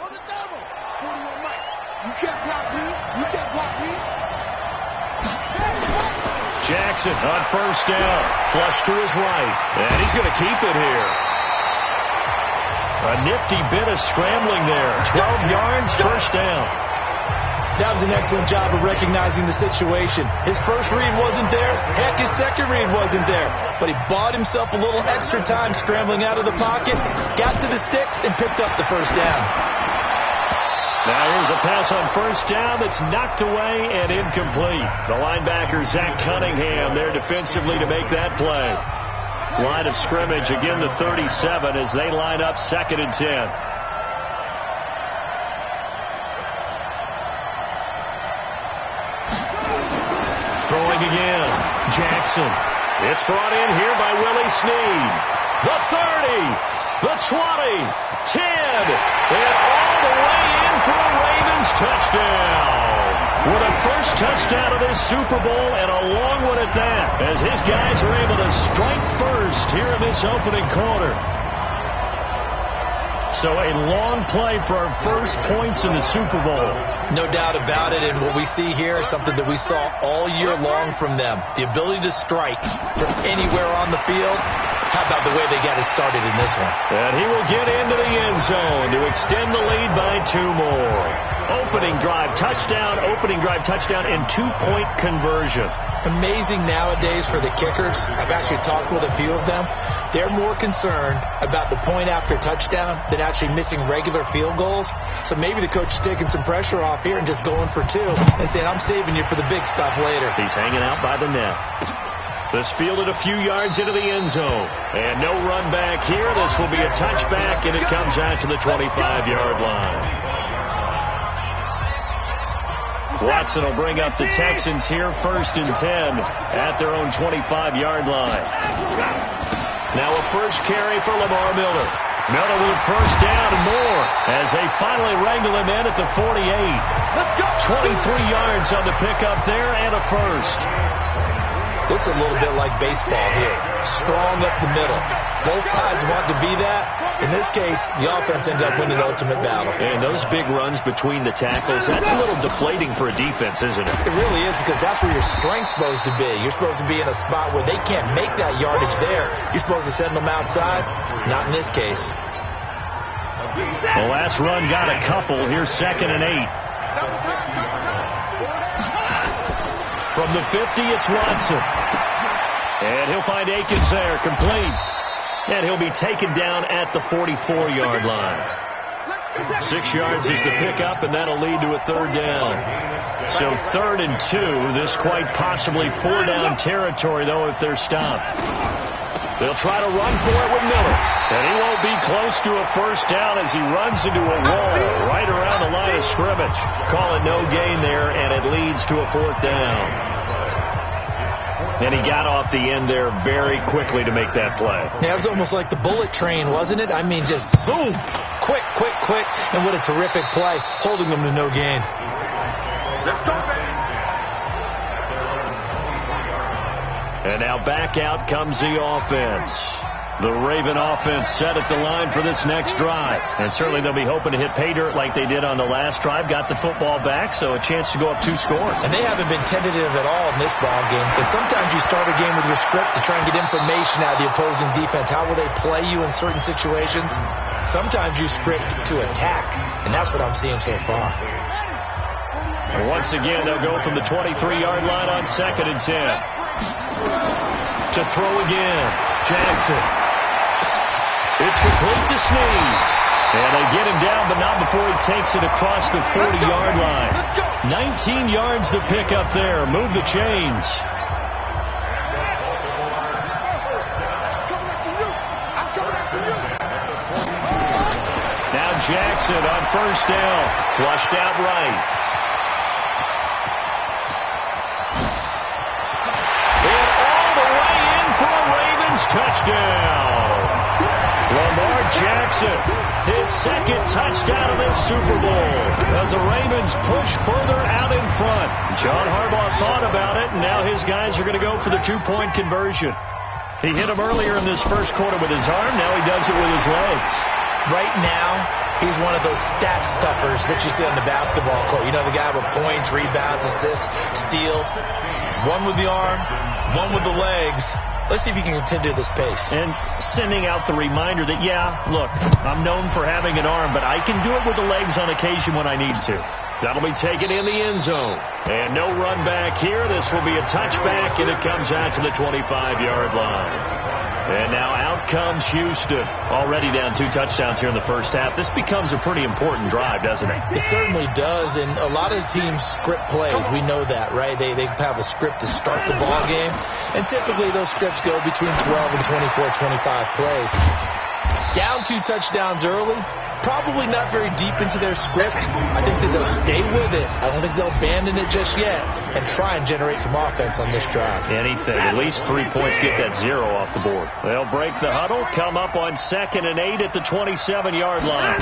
You can't block me. You can't block me. Jackson on first down. Flush to his right. And he's going to keep it here. A nifty bit of scrambling there. 12 yards, first down. That was an excellent job of recognizing the situation. His first read wasn't there. Heck, his second read wasn't there. But he bought himself a little extra time scrambling out of the pocket, got to the sticks, and picked up the first down. Now here's a pass on first down that's knocked away and incomplete. The linebacker, Zach Cunningham, there defensively to make that play. Line of scrimmage, again the 37 as they line up 2nd and 10. Throwing again. Jackson. It's brought in here by Willie Snead. The 30. The 20. 10. And all the way in for a Ravens touchdown. With a first touchdown of this Super Bowl and a long one at that, as his guys are able to strike first here in this opening quarter. So a long play for our first points in the Super Bowl. No doubt about it, and what we see here is something that we saw all year long from them. The ability to strike from anywhere on the field. How about the way they got it started in this one? And he will get into the end zone to extend the lead by 2 more. Opening drive touchdown, and 2-point conversion. Amazing nowadays for the kickers. I've actually talked with a few of them. They're more concerned about the point after touchdown than actually missing regular field goals. So maybe the coach is taking some pressure off here and just going for 2 and saying, I'm saving you for the big stuff later. He's hanging out by the net. This fielded a few yards into the end zone. And no run back here. This will be a touchback, and it comes out to the 25-yard line. Watson will bring up the Texans here 1st and 10 at their own 25-yard line. Now a first carry for Lamar Miller. Miller with first down and more as they finally wrangle him in at the 48. 23 yards on the pickup there and a first. This is a little bit like baseball here. Strong up the middle. Both sides want to be that. In this case, the offense ends up winning the ultimate battle. And those big runs between the tackles, that's a little deflating for a defense, isn't it? It really is, because that's where your strength's supposed to be. You're supposed to be in a spot where they can't make that yardage there. You're supposed to send them outside. Not in this case. The last run got a couple. Here's 2nd and 8. From the 50, it's Watson. And he'll find Akins there, complete. And he'll be taken down at the 44-yard line. 6 yards is the pickup, and that'll lead to a 3rd down. So 3rd and 2, this quite possibly 4-down territory, though, if they're stopped. They'll try to run for it with Miller. And he won't be close to a first down as he runs into a wall right around the line of scrimmage. Call it no gain there, and it leads to a 4th down. And he got off the end there very quickly to make that play. Yeah, it was almost like the bullet train, wasn't it? I mean, just zoom. Quick. And what a terrific play, holding them to no gain. Let's go, baby. And now back out comes the offense. The Raven offense set at the line for this next drive. And certainly they'll be hoping to hit pay dirt like they did on the last drive. Got the football back, so a chance to go up 2 scores. And they haven't been tentative at all in this ball game. Because sometimes you start a game with your script to try and get information out of the opposing defense. How will they play you in certain situations? Sometimes you script to attack. And that's what I'm seeing so far. And once again, they'll go from the 23-yard line on 2nd and 10. To throw again, Jackson. It's complete to Snead. And they get him down, but not before he takes it across the 40-yard line. 19 yards to pick up there. Move the chains. Now Jackson on first down. Flushed out right. And all the way in for a Ravens touchdown. Lamar Jackson, his 2nd touchdown of this Super Bowl as the Ravens push further out in front. John Harbaugh thought about it, and now his guys are going to go for the 2-point conversion. He hit him earlier in this first quarter with his arm. Now he does it with his legs. Right now, He's one of those stat stuffers that you see on the basketball court. You know, the guy with points, rebounds, assists, steals. One with the arm, one with the legs. Let's see if he can continue this pace. And sending out the reminder that, yeah, look, I'm known for having an arm, but I can do it with the legs on occasion when I need to. That'll be taken in the end zone. And no run back here. This will be a touchback, and it comes out to the 25-yard line. And now out comes Houston. Already down 2 touchdowns here in the first half. This becomes a pretty important drive, doesn't it? It certainly does, and a lot of the teams script plays. We know that, right? They have a script to start the ball game, and typically those scripts go between 12 and 24, 25 plays. Down 2 touchdowns early, probably not very deep into their script. I think that they'll stay with it. I don't think they'll abandon it just yet and try and generate some offense on this drive. Anything. At least 3 points, get that 0 off the board. They'll break the huddle, come up on 2nd and 8 at the 27-yard line.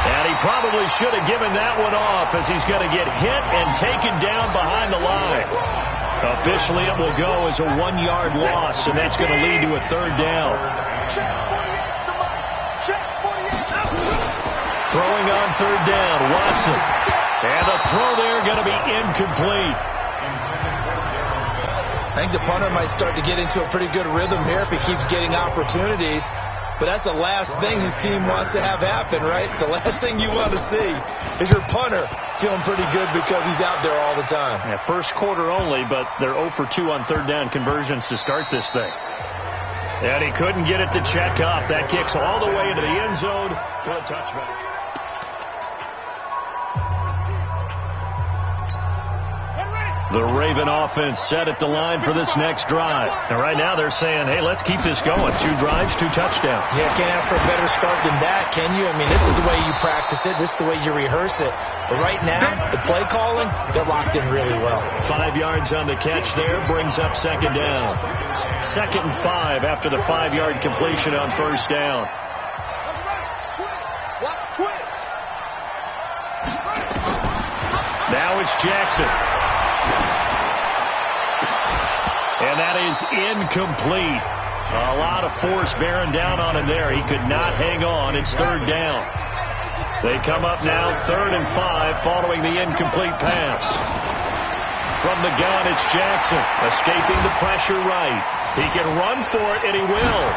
And he probably should have given that one off as he's going to get hit and taken down behind the line. Officially, it will go as a 1-yard loss, and that's going to lead to a 3rd down. Throwing on 3rd down, Watson. And the throw there going to be incomplete. I think the punter might start to get into a pretty good rhythm here if he keeps getting opportunities. But that's the last thing his team wants to have happen, right? The last thing you want to see is your punter feeling pretty good because he's out there all the time. Yeah, first quarter only, but they're 0 for 2 on 3rd down conversions to start this thing. And he couldn't get it to check up. That kicks all the way into the end zone for a touchback. The Raven offense set at the line for this next drive. And right now they're saying, hey, let's keep this going. 2 drives, 2 touchdowns. Yeah, can't ask for a better start than that, can you? I mean, this is the way you practice it. This is the way you rehearse it. But right now, the play calling, they're locked in really well. 5 yards on the catch there, brings up 2nd down. 2nd and 5 after the 5-yard completion on 1st down. Now it's Jackson. And that is incomplete. A lot of force bearing down on him there. He could not hang on. It's 3rd down. They come up now 3rd and 5 following the incomplete pass. From the gun, it's Jackson escaping the pressure right. He can run for it, and he will.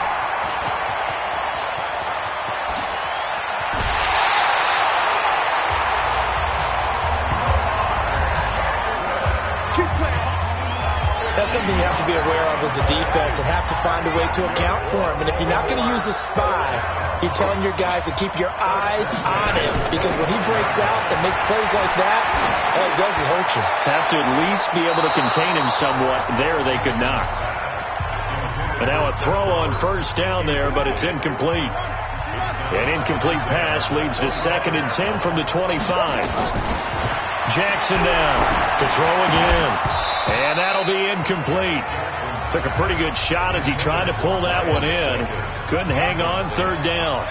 That's something you have to be aware of as a defense and have to find a way to account for him. And if you're not going to use a spy, you're telling your guys to keep your eyes on him, because when he breaks out and makes plays like that, all it does is hurt you. Have to at least be able to contain him somewhat. There they could not. But now a throw on 1st down there, but it's incomplete. An incomplete pass leads to 2nd and 10 from the 25. Jackson down to throw again. And that'll be incomplete. Took a pretty good shot as he tried to pull that one in. Couldn't hang on 3rd down.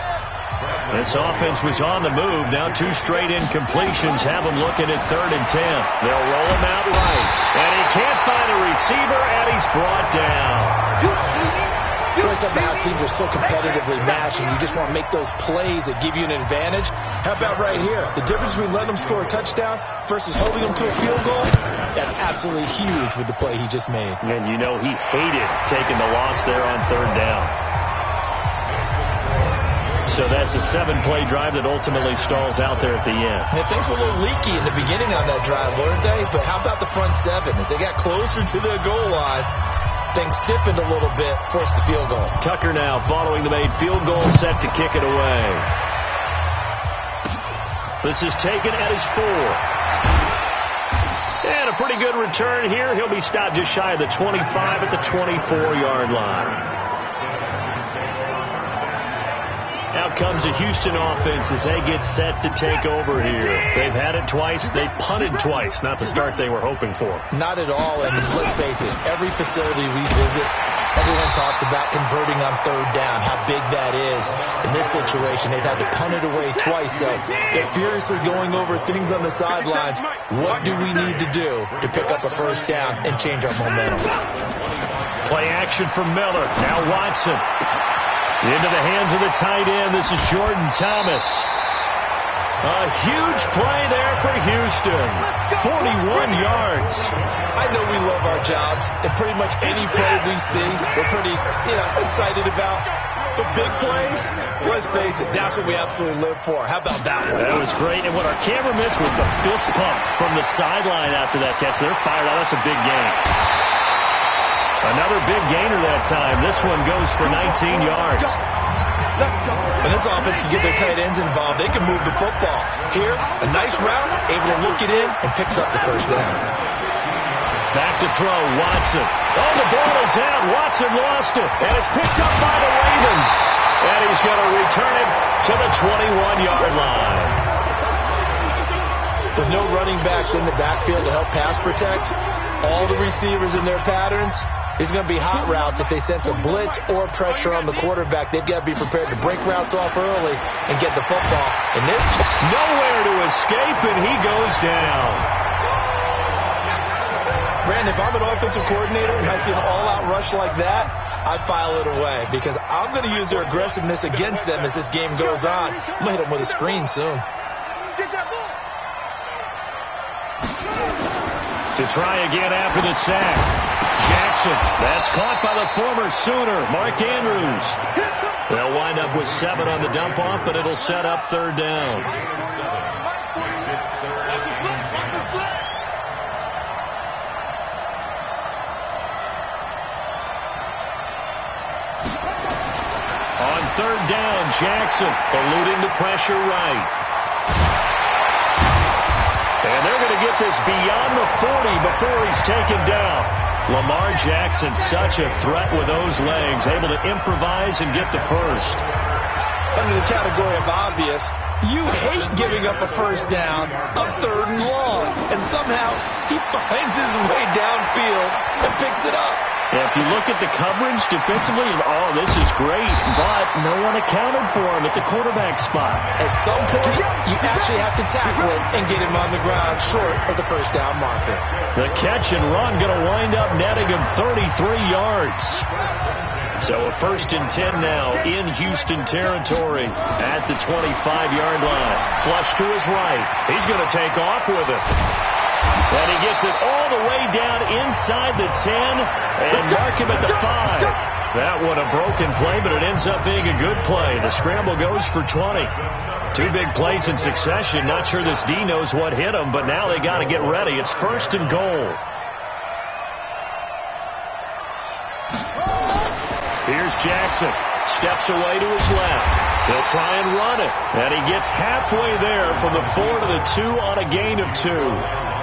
This offense was on the move. Now 2 straight incompletions have him looking at 3rd and 10. They'll roll him out right. And he can't find a receiver, and he's brought down. It's about how teams are so competitively matched, and you just want to make those plays that give you an advantage. How about right here? The difference between letting them score a touchdown versus holding them to a field goal, that's absolutely huge with the play he just made. And you know he hated taking the loss there on 3rd down. So that's a 7-play drive that ultimately stalls out there at the end. And things were a little leaky in the beginning on that drive, weren't they? But how about the front 7? As they got closer to the goal line, things stiffened a little bit, forced the field goal. Tucker now following the made field goal, set to kick it away. This is taken at his 4. And a pretty good return here. He'll be stopped just shy of the 25 at the 24-yard line. Out comes the Houston offense as they get set to take over here. They've had it twice. They've punted twice. Not the start they were hoping for. Not at all. And let's face it, every facility we visit, everyone talks about converting on 3rd down, how big that is. In this situation, they've had to punt it away twice. So they're furiously going over things on the sidelines. What do we need to do to pick up a 1st down and change our momentum? Play action from Miller. Now Watson. Into the hands of the tight end. This is Jordan Thomas. A huge play there for Houston. 41 yards. I know we love our jobs, and pretty much any play we see, we're pretty, excited about. The big plays, let's face it, that's what we absolutely live for. How about that one? That was great, and what our camera missed was the fist pump from the sideline after that catch. They're fired out. That's a big gain. Another big gainer that time. This one goes for 19 yards. When this offense can get their tight ends involved, they can move the football. Here, a nice route, able to look it in, and picks up the first down. Back to throw, Watson. Oh, the ball is out. Watson lost it, and it's picked up by the Ravens. And he's going to return it to the 21-yard line. With no running backs in the backfield to help pass protect, all the receivers in their patterns, it's going to be hot routes. If they sense a blitz or pressure on the quarterback, they've got to be prepared to break routes off early and get the football. And this nowhere to escape, and he goes down. Brandon, if I'm an offensive coordinator and I see an all-out rush like that, I file it away because I'm going to use their aggressiveness against them as this game goes on. I'm going to hit them with a screen soon. To try again after the sack. Jackson. That's caught by the former Sooner, Mark Andrews. They'll wind up with 7 on the dump-off, but it'll set up third down. On third down, Jackson eluding the pressure right. And they're going to get this beyond the 40 before he's taken down. Lamar Jackson, such a threat with those legs, able to improvise and get the first. Under the category of obvious, you hate giving up a first down on 3rd and long. And somehow he finds his way downfield and picks it up. Yeah, if you look at the coverage defensively, oh, this is great, but no one accounted for him at the quarterback spot. At some point, you actually have to tackle him and get him on the ground short of the first down marker. The catch and run going to wind up netting him 33 yards. So a 1st and 10 now in Houston territory at the 25-yard line. Flush to his right. He's going to take off with it. And he gets it all the way down inside the 10 and mark him at the 5. That one a broken play, but it ends up being a good play. The scramble goes for 20. 2 big plays in succession. Not sure this D knows what hit him, but now they got to get ready. It's 1st and goal. Here's Jackson. Steps away to his left. He'll try and run it. And he gets halfway there from the 4 to the 2 on a gain of 2.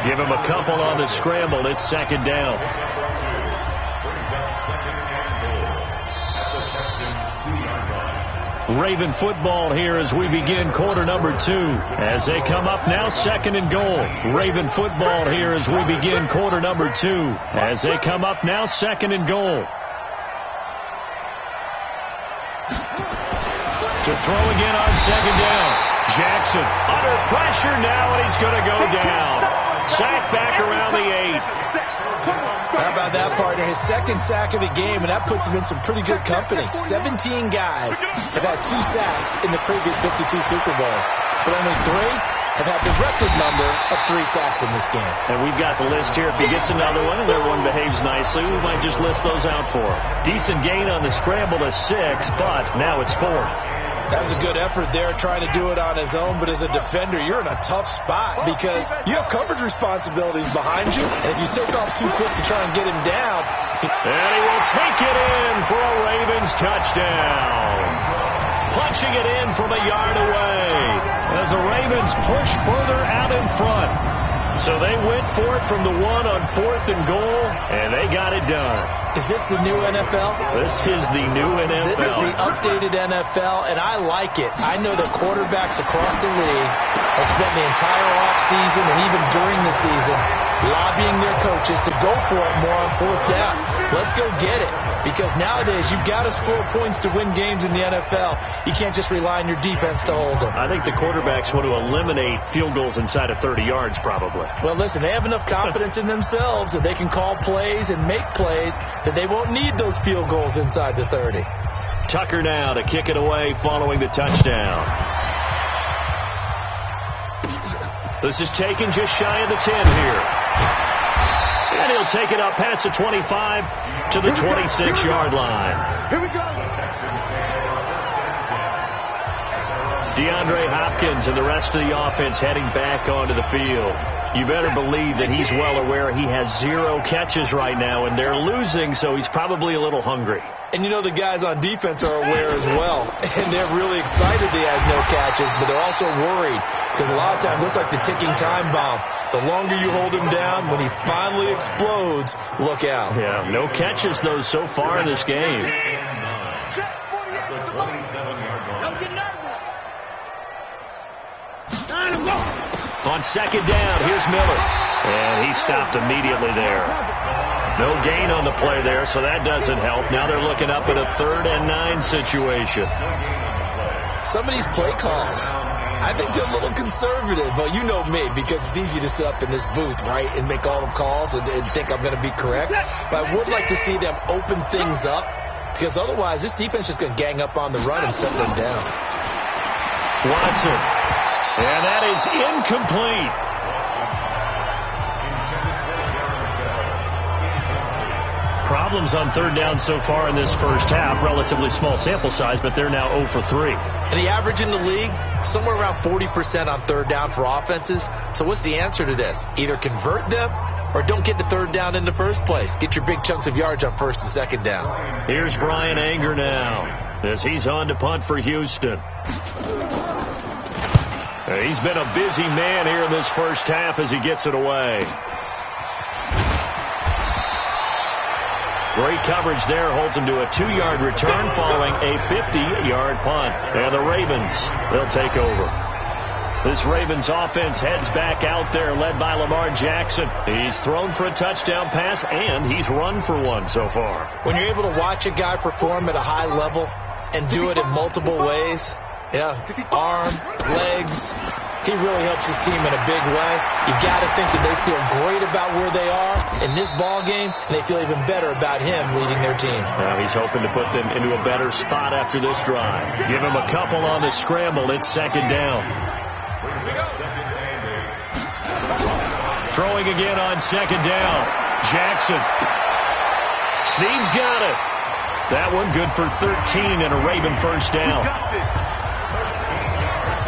Give him a couple on the scramble. It's 2nd down. Raven football here as we begin quarter number 2. As they come up now, 2nd and goal. Raven football here as we begin quarter number 2. As they come up now, 2nd and goal. To throw again on 2nd down. Jackson under pressure now, and he's going to go down. Sack back around the 8. How about that, partner? His 2nd sack of the game, and that puts him in some pretty good company. 17 guys have had 2 sacks in the previous 52 Super Bowls, but only 3 have had the record number of 3 sacks in this game. And we've got the list here. If he gets another one and everyone behaves nicely, we might just list those out for him. Decent gain on the scramble to 6, but now it's 4th. That was a good effort there, trying to do it on his own. But as a defender, you're in a tough spot because you have coverage responsibilities behind you. And if you take off too quick to try and get him down. And he will take it in for a Ravens touchdown. Punching it in from a yard away as the Ravens push further out in front. So they went for it from the 1 on 4th and goal, and they got it done. Is this the new NFL? This is the new NFL. This is the updated NFL, and I like it. I know that quarterbacks across the league have spent the entire offseason and even during the season lobbying their coaches to go for it more on 4th down. Let's go get it. Because nowadays, you've got to score points to win games in the NFL. You can't just rely on your defense to hold them. I think the quarterbacks want to eliminate field goals inside of 30 yards, probably. Well, listen, they have enough confidence in themselves that they can call plays and make plays that they won't need those field goals inside the 30. Tucker now to kick it away following the touchdown. This is taken just shy of the 10 here. And he'll take it up past the 25 to the 26-yard line. Here we go. DeAndre Hopkins and the rest of the offense heading back onto the field. You better believe that he's well aware he has 0 catches right now, and they're losing, so he's probably a little hungry. And you know the guys on defense are aware as well, and they're really excited he has no catches, but they're also worried because a lot of times it's like the ticking time bomb. The longer you hold him down, when he finally explodes, look out. Yeah, no catches, though, so far in this game. On second down, here's Miller. And he stopped immediately there. No gain on the play there, so that doesn't help. Now they're looking up at a 3rd and 9 situation. Some of these play calls, I think they're a little conservative, but you know me, because it's easy to sit up in this booth, right, and make all the calls and think I'm going to be correct. But I would like to see them open things up, because otherwise this defense is going to gang up on the run and set them down. Watson. And that is incomplete. Problems on 3rd down so far in this first half. Relatively small sample size, but they're now 0 for 3. And the average in the league, somewhere around 40% on 3rd down for offenses. So what's the answer to this? Either convert them or don't get to 3rd down in the first place. Get your big chunks of yards on 1st and 2nd down. Here's Brian Anger now as he's on to punt for Houston. He's been a busy man here in this first half as he gets it away. Great coverage there, holds him to a 2-yard return following a 50-yard punt. And the Ravens, they'll take over. This Ravens offense heads back out there, led by Lamar Jackson. He's thrown for a touchdown pass, and he's run for one so far. When you're able to watch a guy perform at a high level and do it in multiple ways, yeah, arm, legs, he really helps his team in a big way. You got to think that they feel great about where they are in this ball game, and they feel even better about him leading their team. Well, he's hoping to put them into a better spot after this drive. Give him a couple on the scramble. It's 2nd down. Throwing again on 2nd down. Jackson. Snead's got it. That one good for 13 and a Raven first down.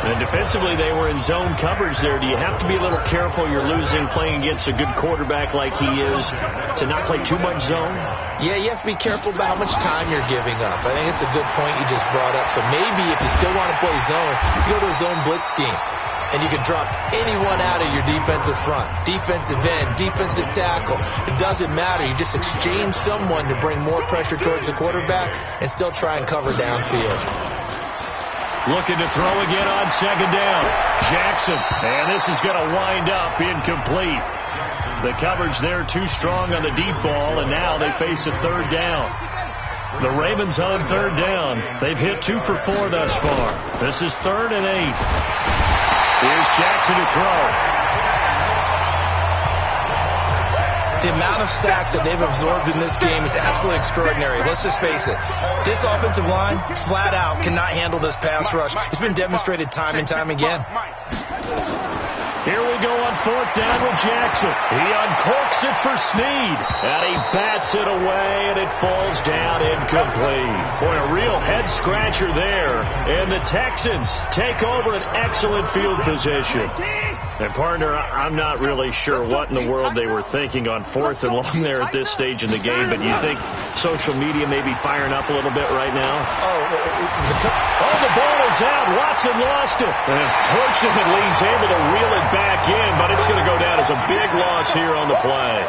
And defensively, they were in zone coverage there. Do you have to be a little careful? You're losing playing against a good quarterback like he is to not play too much zone? Yeah, you have to be careful about how much time you're giving up. I think it's a good point you just brought up. So maybe if you still want to play zone, you go to a zone blitz scheme. And you can drop anyone out of your defensive front. Defensive end, defensive tackle. It doesn't matter. You just exchange someone to bring more pressure towards the quarterback and still try and cover downfield. Looking to throw again on 2nd down. Jackson. And this is going to wind up incomplete. The coverage there too strong on the deep ball, and now they face a 3rd down. The Ravens on 3rd down. They've hit 2 for 4 thus far. This is 3rd and 8. Here's Jackson to throw. The amount of sacks that they've absorbed in this game is absolutely extraordinary. Let's just face it. This offensive line, flat out, cannot handle this pass rush. It's been demonstrated time and time again. Here we go on 4th down with Jackson. He uncorks it for Snead. And he bats it away, and it falls down incomplete. Boy, a real head-scratcher there. And the Texans take over an excellent field position. And, partner, I'm not really sure what in the world they were thinking on 4th and long there at this stage in the game, but you think social media may be firing up a little bit right now? The ball is out. Watson lost it. And fortunately, he's able to reel it back in, but it's going to go down as a big loss here on the play.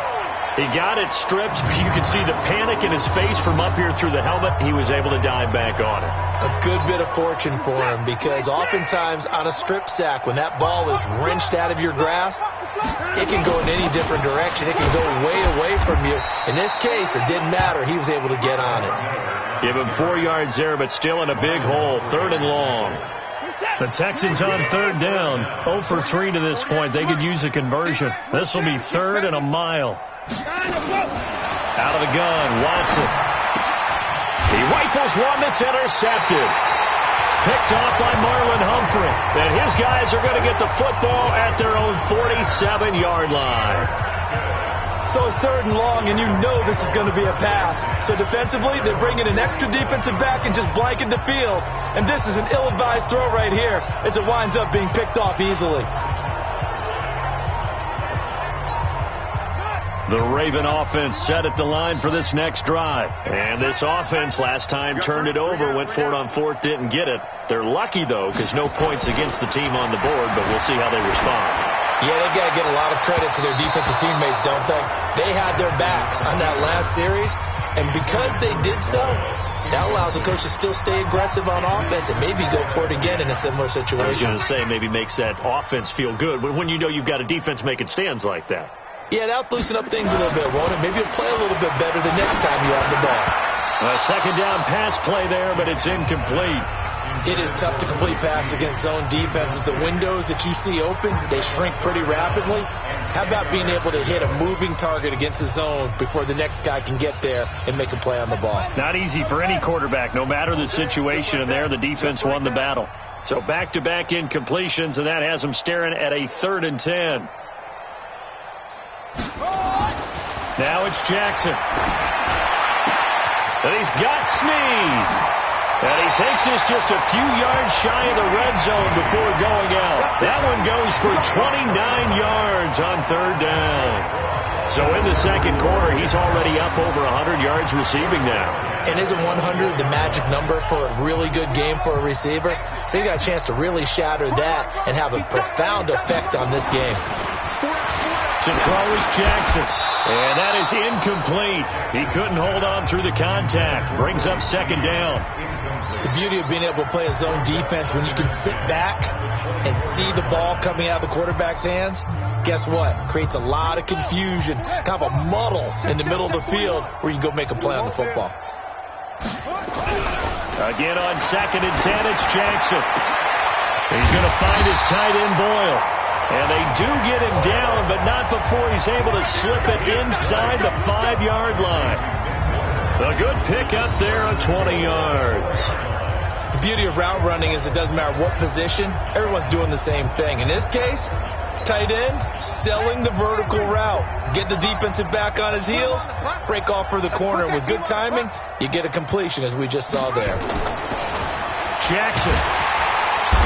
He got it stripped. You can see the panic in his face from up here through the helmet. He was able to dive back on it. A good bit of fortune for him, because oftentimes on a strip sack, when that ball is wrenched out of your grasp, it can go in any different direction. It can go way away from you. In this case, it didn't matter. He was able to get on it. Give him 4 yards there, but still in a big hole. 3rd and long. The Texans on 3rd down. 0 for 3 to this point. They could use a conversion. This will be 3rd and a mile. Out of the gun, Watson. He He rifles one that's intercepted. Picked off by Marlon Humphrey. And his guys are going to get the football at their own 47-yard line. So it's 3rd and long, and you know this is going to be a pass. So defensively, they bring in an extra defensive back and just blanket the field. And this is an ill-advised throw right here as it winds up being picked off easily. The Raven offense set at the line for this next drive. And this offense last time turned it over, went for it on 4th, didn't get it. They're lucky, though, because no points against the team on the board, but we'll see how they respond. Yeah, they got to give a lot of credit to their defensive teammates, don't they? They had their backs on that last series, and because they did so, that allows the coach to still stay aggressive on offense and maybe go for it again in a similar situation. I was going to say, maybe makes that offense feel good when you know you've got a defense making stands like that. Yeah, that'll loosen up things a little bit, won't it? Maybe you'll play a little bit better the next time you have the ball. A 2nd down pass play there, but it's incomplete. It is tough to complete passes against zone defenses. The windows that you see open, they shrink pretty rapidly. How about being able to hit a moving target against a zone before the next guy can get there and make a play on the ball? Not easy for any quarterback, no matter the situation, and there the defense won the battle. So back-to-back incompletions, and that has them staring at a 3rd and 10. Now it's Jackson. And he's got Snead. And he takes us just a few yards shy of the red zone before going out. That one goes for 29 yards on 3rd down. So in the 2nd quarter, he's already up over 100 yards receiving now. And isn't 100 the magic number for a really good game for a receiver? So he got a chance to really shatter that and have a profound effect on this game. To throw is Jackson. And that is incomplete. He couldn't hold on through the contact. Brings up 2nd down. The beauty of being able to play a zone defense when you can sit back and see the ball coming out of the quarterback's hands, guess what? Creates a lot of confusion, kind of a muddle in the middle of the field where you can go make a play on the football. Again on 2nd and 10, it's Jackson. He's going to find his tight end Boyle. And they do get him down, but not before he's able to slip it inside the 5-yard line. A good pick up there on 20 yards. The beauty of route running is it doesn't matter what position. Everyone's doing the same thing. In this case, tight end, selling the vertical route. Get the defensive back on his heels, break off for the corner. With good timing, you get a completion, as we just saw there. Jackson.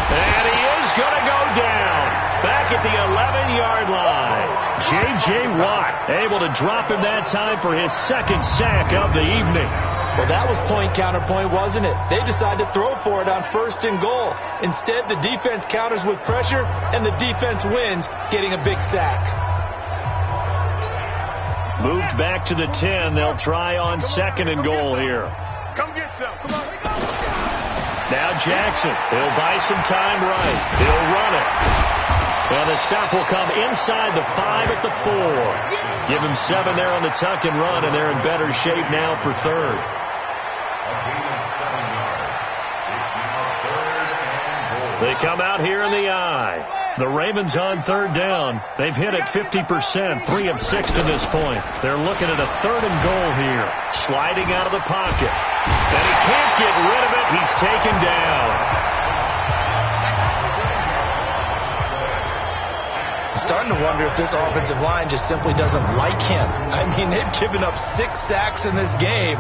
And he is going to go down. Back at the 11-yard line. J.J. Watt able to drop him that time for his 2nd sack of the evening. Well, that was point counterpoint, wasn't it? They decided to throw for it on 1st and goal. Instead, the defense counters with pressure, and the defense wins, getting a big sack. Moved back to the 10. They'll try on 2nd and goal here. Come get some. Come on. Now Jackson. He'll buy some time right. He'll run it. And the stop will come inside the 5 at the 4. Give him 7 there on the tuck and run, and they're in better shape now for 3rd. They come out here in the I. The Ravens on 3rd down. They've hit it 50%, 3 of 6 to this point. They're looking at a 3rd and goal here. Sliding out of the pocket. And he can't get rid of it. He's taken down. I'm starting to wonder if this offensive line just simply doesn't like him. I mean, they've given up 6 sacks in this game.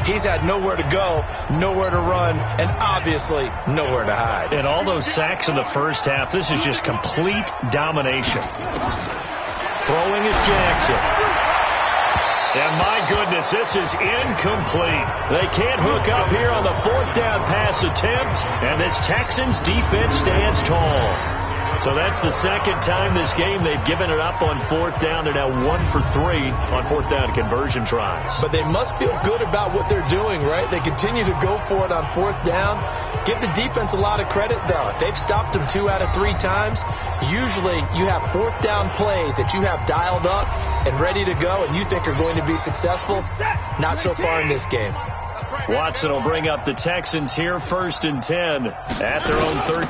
He's had nowhere to go, nowhere to run, and obviously nowhere to hide. And all those sacks in the first half, this is just complete domination. Throwing is Jackson. And my goodness, this is incomplete. They can't hook up here on the 4th down pass attempt, and this Texans defense stands tall. So that's the 2nd time this game they've given it up on 4th down. They're now 1 for 3 on 4th down conversion tries. But they must feel good about what they're doing, right? They continue to go for it on 4th down. Give the defense a lot of credit, though. They've stopped them 2 out of 3 times. Usually you have 4th down plays that you have dialed up and ready to go and you think are going to be successful. Not so far in this game. Watson will bring up the Texans here 1st and 10 at their own 13.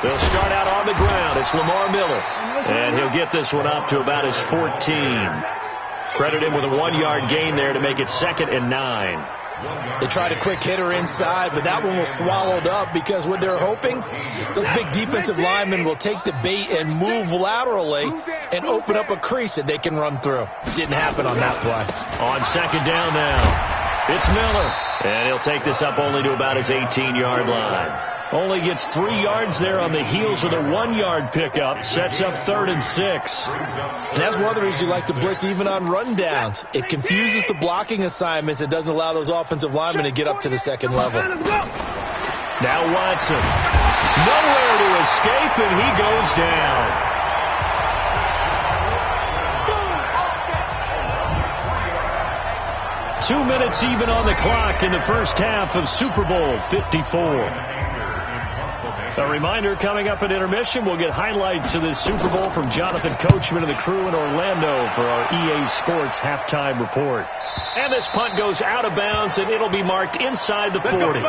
They'll start out on the ground. It's Lamar Miller. And he'll get this one up to about his 14. Credit him with a 1-yard gain there to make it 2nd and 9. They tried a quick hitter inside, but that one was swallowed up because what they're hoping, those big defensive linemen will take the bait and move laterally and open up a crease that they can run through. Didn't happen on that play. On second down now, it's Miller. And he'll take this up only to about his 18-yard line. Only gets 3 yards there on the heels of a 1-yard pickup. Sets up 3rd and 6. And that's one of the reasons you like to blitz even on rundowns. It confuses the blocking assignments. It doesn't allow those offensive linemen to get up to the second level. Now Watson. Nowhere to escape, and he goes down. Two minutes even on the clock in the first half of Super Bowl 54. A reminder, coming up at intermission, we'll get highlights of this Super Bowl from Jonathan Coachman and the crew in Orlando for our EA Sports halftime report. And this punt goes out of bounds, and it'll be marked inside the 40.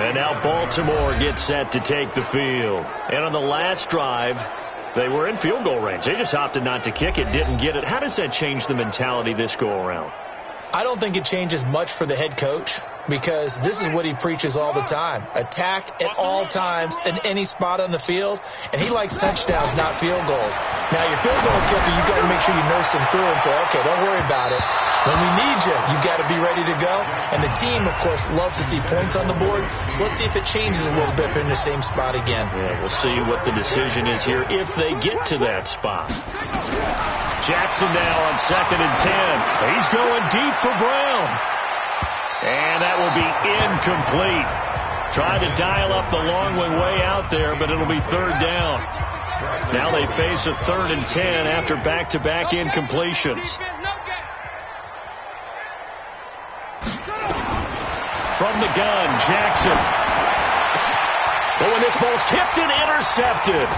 And now Baltimore gets set to take the field. And on the last drive, they were in field goal range. They just opted not to kick it, didn't get it. How does that change the mentality this go around? I don't think it changes much for the head coach, because this is what he preaches all the time. Attack at all times in any spot on the field, and he likes touchdowns, not field goals. Now, your field goal kicker, you got to make sure you nurse him through and say, okay, don't worry about it. When we need you, you got to be ready to go. And the team, of course, loves to see points on the board, so let's see if it changes a little bit if they're in the same spot again. Yeah, we'll see what the decision is here if they get to that spot. Jackson now on 2nd and 10. He's going deep for Brown. And that will be incomplete. Trying to dial up the long one way out there, but it'll be 3rd down. Now they face a 3rd and 10 after back-to-back incompletions. From the gun, Jackson. Oh, and this ball's tipped and intercepted.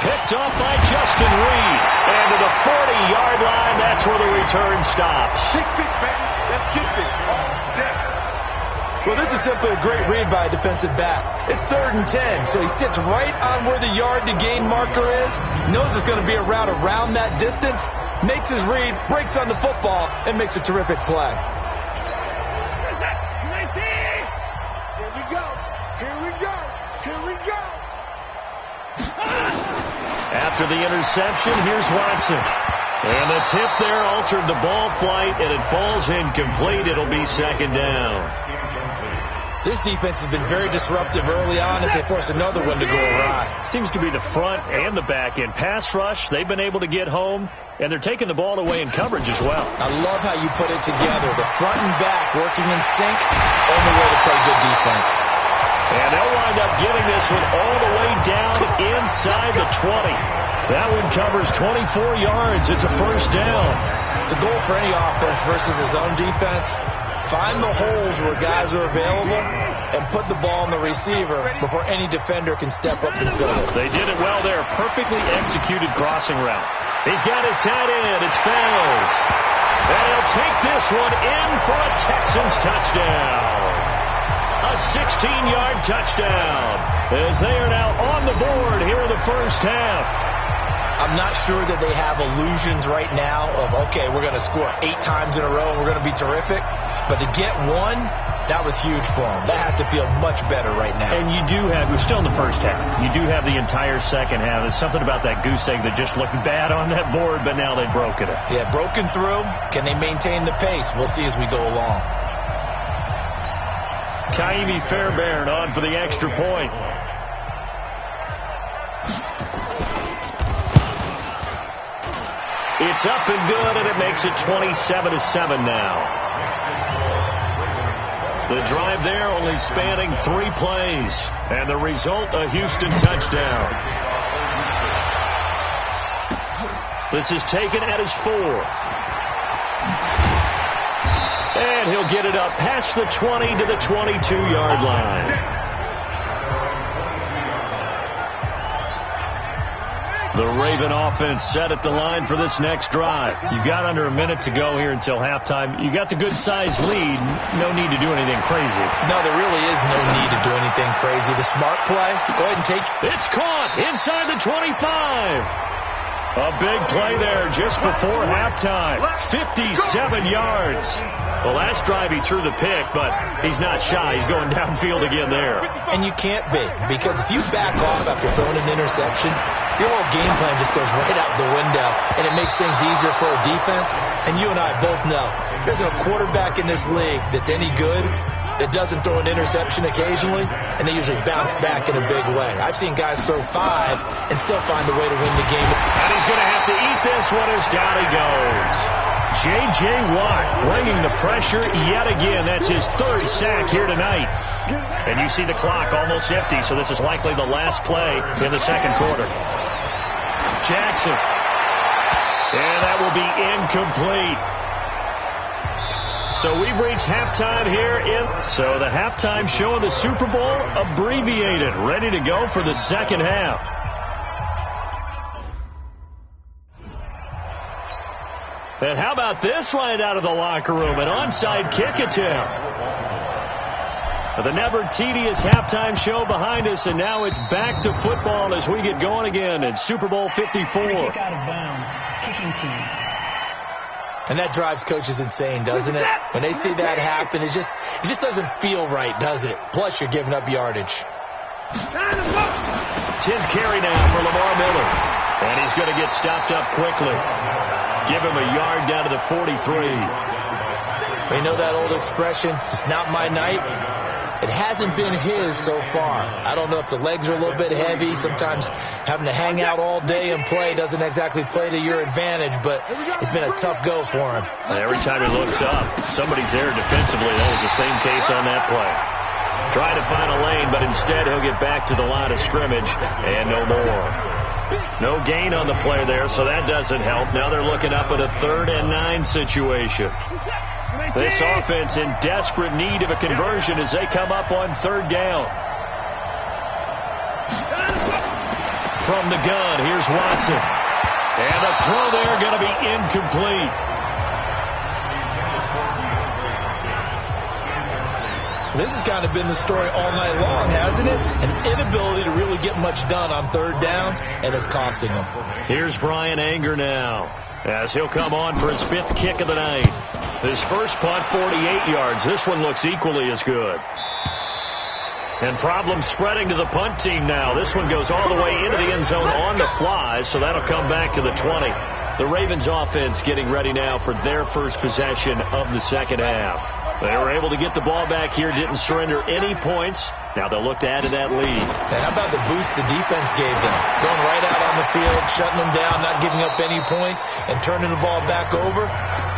Picked off by Justin Reed. And to the 40-yard line, that's where the return stops. 6-6, baby. Let's get this all day. Well, this is simply a great read by a defensive back. It's 3rd and 10, so he sits right on where the yard-to-gain marker is, knows it's going to be a route around that distance, makes his read, breaks on the football, and makes a terrific play. Here we go. Here we go. Here we go. After the interception, here's Watson. And the tip there altered the ball flight, and it falls incomplete. It'll be 2nd down. This defense has been very disruptive early on as they force another one to go awry. Seems to be the front and the back end. Pass rush, they've been able to get home, and they're taking the ball away in coverage as well. I love how you put it together. The front and back working in sync, only way to play good defense. And they'll wind up getting this one all the way down inside the 20. That one covers 24 yards. It's a 1st down. The goal for any offense versus his own defense, find the holes where guys are available and put the ball in the receiver before any defender can step up and fill it. They did it well there. Perfectly executed crossing route. He's got his tight end. It's Fells. And he'll take this one in for a Texans touchdown. A 16-yard touchdown as they are now on the board here in the first half. I'm not sure that they have illusions right now of, okay, we're going to score 8 times in a row and we're going to be terrific. But to get one, that was huge for them. That has to feel much better right now. And you do have, we're still in the first half. You do have the entire second half. There's something about that goose egg that just looked bad on that board, but now they've broken it. Yeah, broken through. Can they maintain the pace? We'll see as we go along. Kaimi Fairbairn on for the extra point. It's up and good, and it makes it 27-7 now. The drive there only spanning 3 plays, and the result, a Houston touchdown. This is taken at his 4. And he'll get it up past the 20 to the 22-yard line. The Raven offense set at the line for this next drive. You've got under a minute to go here until halftime. You got the good-sized lead. No need to do anything crazy. No, there really is no need to do anything crazy. The smart play, go ahead and take it. It's caught inside the 25. A big play there just before halftime. 57 yards. The last drive he threw the pick, but he's not shy. He's going downfield again there. And you can't be, because if you back off after throwing an interception, your whole game plan just goes right out the window, and it makes things easier for a defense. And you and I both know there's no quarterback in this league that's any good that doesn't throw an interception occasionally, and they usually bounce back in a big way. I've seen guys throw 5 and still find a way to win the game. And he's going to have to eat this one as down he goes. J.J. Watt bringing the pressure yet again. That's his 3rd sack here tonight. And you see the clock almost empty, so this is likely the last play in the second quarter. Jackson. And that will be incomplete. So we've reached halftime here. So the halftime show of the Super Bowl abbreviated, ready to go for the second half. And how about this right out of the locker room? An onside kick attempt. The never tedious halftime show behind us, and now it's back to football as we get going again in Super Bowl 54. Free kick out of bounds, kicking team. And that drives coaches insane, doesn't it? When they see that happen, it just doesn't feel right, does it? Plus, you're giving up yardage. 10th carry now for Lamar Miller. And he's going to get stopped up quickly. Give him a yard down to the 43. You know that old expression, it's not my night? It hasn't been his so far. I don't know if the legs are a little bit heavy. Sometimes having to hang out all day and play doesn't exactly play to your advantage, but it's been a tough go for him. And every time he looks up, somebody's there defensively. That was the same case on that play. Trying to find a lane, but instead he'll get back to the line of scrimmage and no more. No gain on the play there, so that doesn't help. Now they're looking up at a 3rd and 9 situation. This offense in desperate need of a conversion as they come up on 3rd down. From the gun, here's Watson. And the throw there going to be incomplete. This has kind of been the story all night long, hasn't it? An inability to really get much done on 3rd downs, and it's costing them. Here's Brian Anger now, as he'll come on for his 5th kick of the night. His first punt, 48 yards. This one looks equally as good. And problems spreading to the punt team now. This one goes all the way into the end zone on the fly, so that'll come back to the 20. The Ravens offense getting ready now for their first possession of the second half. They were able to get the ball back here, didn't surrender any points. Now they'll look to add to that lead. And how about the boost the defense gave them? Going right out on the field, shutting them down, not giving up any points, and turning the ball back over.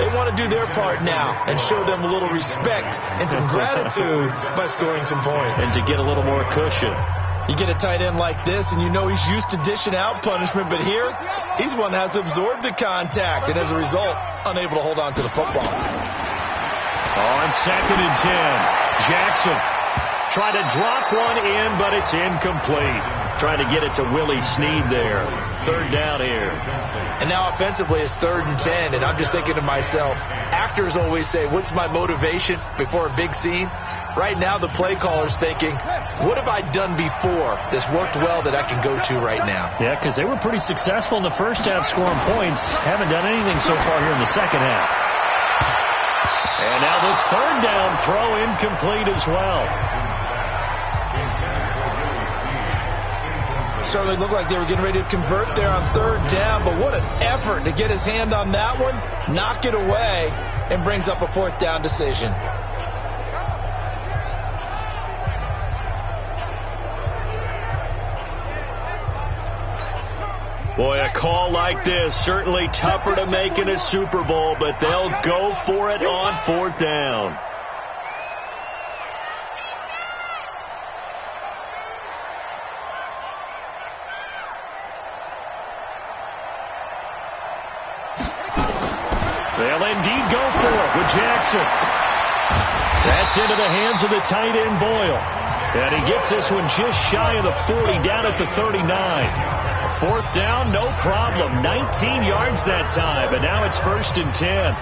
They want to do their part now and show them a little respect and some gratitude by scoring some points. And to get a little more cushion. You get a tight end like this, and you know he's used to dishing out punishment, but here, he's one that has to absorb the contact, and as a result, unable to hold on to the football. On 2nd and 10, Jackson tried to drop one in, but it's incomplete. Trying to get it to Willie Snead there. 3rd down here. And now offensively it's 3rd and 10, and I'm just thinking to myself, actors always say, what's my motivation before a big scene? Right now the play caller's thinking, what have I done before that's worked well that I can go to right now? Yeah, because they were pretty successful in the first half scoring points. Haven't done anything so far here in the second half. And now the 3rd down throw incomplete as well. Certainly looked like they were getting ready to convert there on 3rd down, but what an effort to get his hand on that one, knock it away, and brings up a 4th down decision. Boy, a call like this, certainly tougher to make in a Super Bowl, but they'll go for it on 4th down. They'll indeed go for it with Jackson. That's into the hands of the tight end Boyle. And he gets this one just shy of the 40, down at the 39. 4th down, no problem. 19 yards that time, and now it's 1st and 10.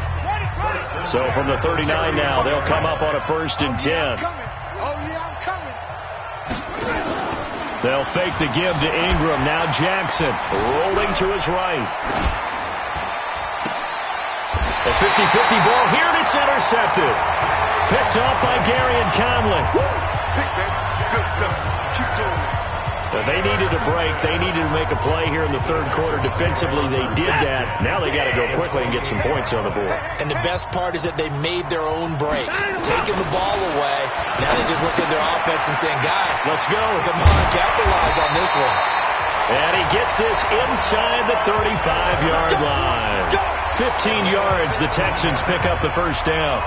So from the 39 now, they'll come up on a 1st and 10. They'll fake the give to Ingram. Now Jackson rolling to his right. A 50-50 ball here, and it's intercepted. Picked off by Gary and Conley. Good stuff. Keep going. They needed a break. They needed to make a play here in the third quarter. Defensively, they did that. Now they got to go quickly and get some points on the board. And the best part is that they made their own break, taking the ball away. Now they just look at their offense and saying, guys, let's go. Come on, capitalize on this one. And he gets this inside the 35-yard line. 15 yards, the Texans pick up the first down.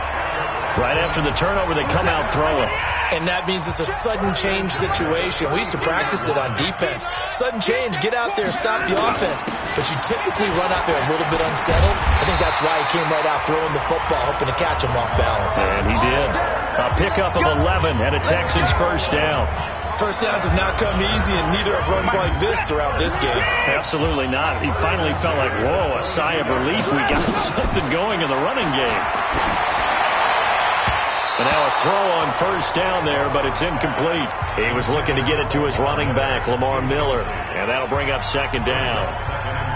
Right after the turnover, they come out throwing. And that means it's a sudden change situation. We used to practice it on defense. Sudden change, get out there, stop the offense. But you typically run out there a little bit unsettled. I think that's why he came right out throwing the football, hoping to catch him off balance. And he did. A pickup of 11 and a Texans first down. First downs have not come easy, and neither have runs like this throughout this game. Absolutely not. He finally felt like, whoa, a sigh of relief. We got something going in the running game. And now a throw on first down there, but it's incomplete. He was looking to get it to his running back, Lamar Miller, and that'll bring up second down.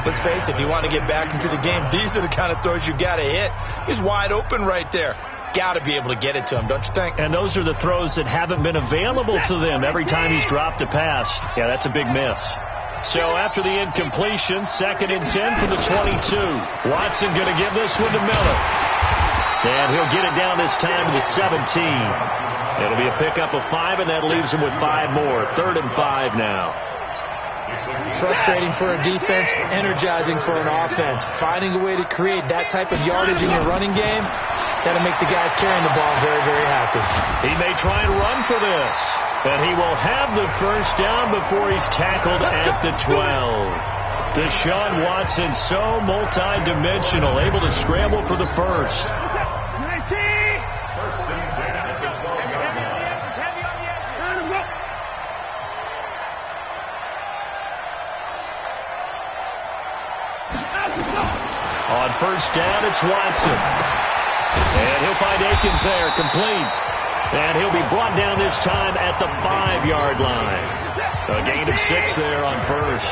Let's face it, if you want to get back into the game, these are the kind of throws you got to hit. He's wide open right there. Got to be able to get it to him, don't you think? And those are the throws that haven't been available to them every time he's dropped a pass. Yeah, that's a big miss. So after the incompletion, 2nd and 10 from the 22. Watson going to give this one to Miller. And he'll get it down this time to the 17. It'll be a pickup of 5, and that leaves him with 5 more. 3rd and 5 now. Frustrating for a defense, energizing for an offense. Finding a way to create that type of yardage in your running game, that'll make the guys carrying the ball very, very happy. He may try and run for this, and he will have the first down before he's tackled at the 12. Deshaun Watson, so multi-dimensional, able to scramble for the first. On first down, it's Watson. And he'll find Akins there, complete. And he'll be brought down this time at the 5-yard line. A gain of 6 there on first.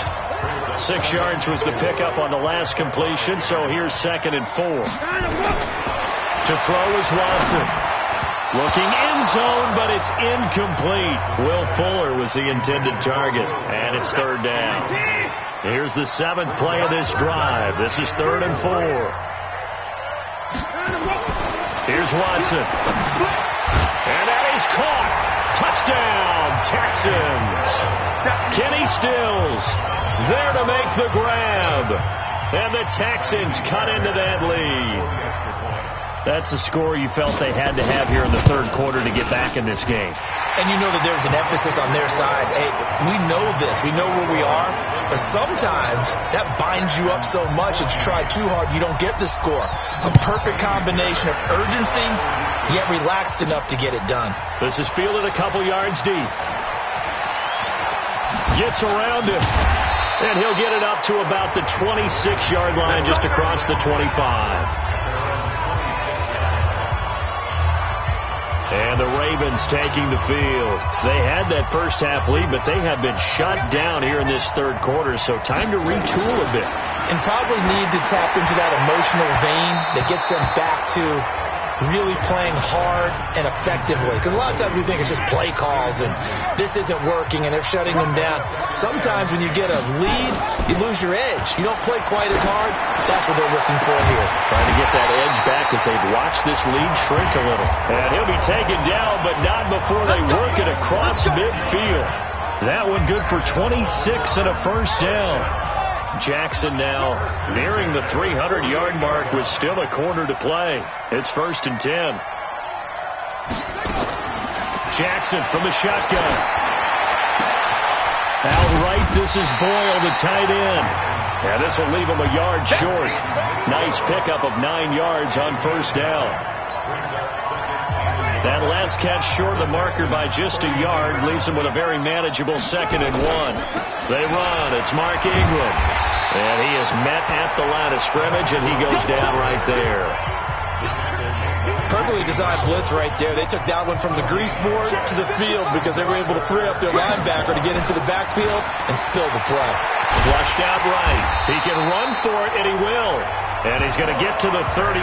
6 yards was the pickup on the last completion, so here's 2nd and 4. To throw is Watson. Looking end zone, but it's incomplete. Will Fuller was the intended target, and it's 3rd down. Here's the 7th play of this drive. This is 3rd and 4. Here's Watson. And that is caught. Touchdown, Texans. Kenny Stills there to make the grab. And the Texans cut into that lead. That's a score you felt they had to have here in the third quarter to get back in this game. And you know that there's an emphasis on their side. Hey, we know this. We know where we are. But sometimes that binds you up so much that you try too hard, you don't get the score. A perfect combination of urgency, yet relaxed enough to get it done. This is fielded a couple yards deep. Gets around him. And he'll get it up to about the 26-yard line, just across the 25. And the Ravens taking the field. They had that first half lead, but they have been shut down here in this third quarter, so time to retool a bit. And probably need to tap into that emotional vein that gets them back to really playing hard and effectively. Because a lot of times we think it's just play calls and this isn't working and they're shutting them down. Sometimes when you get a lead, you lose your edge. You don't play quite as hard. That's what they're looking for here. Trying to get that edge back as they've watched this lead shrink a little. And he'll be taken down, but not before they work it across midfield. That one good for 26 and a first down. Jackson now nearing the 300-yard mark with still a quarter to play. It's 1st and 10. Jackson from the shotgun. Outright, this is Boyle, the tight end. And this will leave him a yard short. Nice pickup of 9 yards on first down. That last catch short of the marker by just a yard leaves him with a very manageable 2nd and 1. They run. It's Mark Ingram. And he is met at the line of scrimmage, and he goes down right there. Perfectly designed blitz right there. They took that one from the grease board to the field because they were able to free up their linebacker to get into the backfield and spill the play. Flushed out right. He can run for it, and he will. And he's going to get to the 31,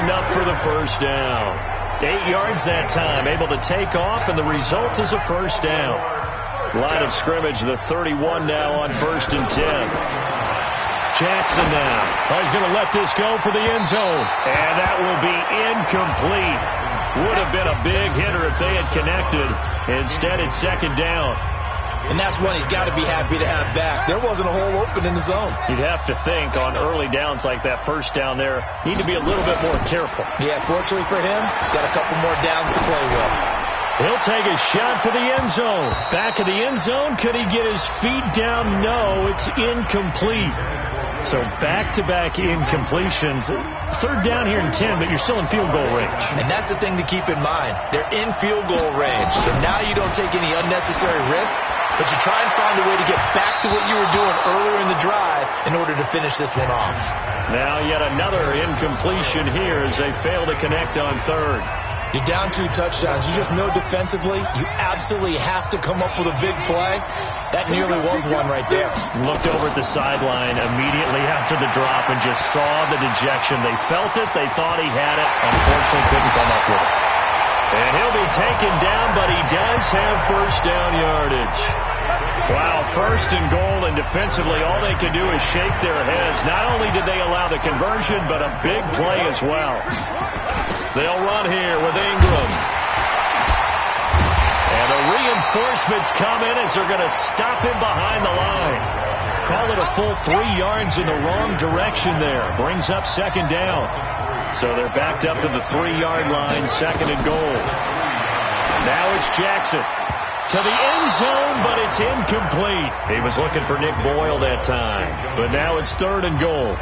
enough for the first down. 8 yards that time, able to take off, and the result is a first down. Line of scrimmage, the 31 now on 1st and 10. Jackson now. Oh, he's going to let this go for the end zone. And that will be incomplete. Would have been a big hitter if they had connected. Instead, it's 2nd down. And that's one he's got to be happy to have back. There wasn't a hole open in the zone. You'd have to think on early downs like that, first down there, need to be a little bit more careful. Yeah, fortunately for him, got a couple more downs to play with. He'll take a shot for the end zone. Back of the end zone. Could he get his feet down? No, it's incomplete. So back-to-back incompletions. 3rd down here in 10, but you're still in field goal range. And that's the thing to keep in mind. They're in field goal range. So now you don't take any unnecessary risks, but you try and find a way to get back to what you were doing earlier in the drive in order to finish this one off. Now yet another incompletion here as they fail to connect on 3rd. You're down 2 touchdowns. You just know defensively you absolutely have to come up with a big play. That nearly was one right there. Looked over at the sideline immediately after the drop and just saw the dejection. They felt it. They thought he had it. Unfortunately, couldn't come up with it. And he'll be taken down, but he does have first down yardage. Wow, 1st and goal, and defensively all they can do is shake their heads. Not only did they allow the conversion, but a big play as well. They'll run here with Ingram. And the reinforcements come in as they're going to stop him behind the line. Call it a full 3 yards in the wrong direction there. Brings up 2nd down. So they're backed up to the 3-yard line, 2nd and goal. Now it's Jackson. To the end zone, but it's incomplete. He was looking for Nick Boyle that time. But now it's 3rd and goal.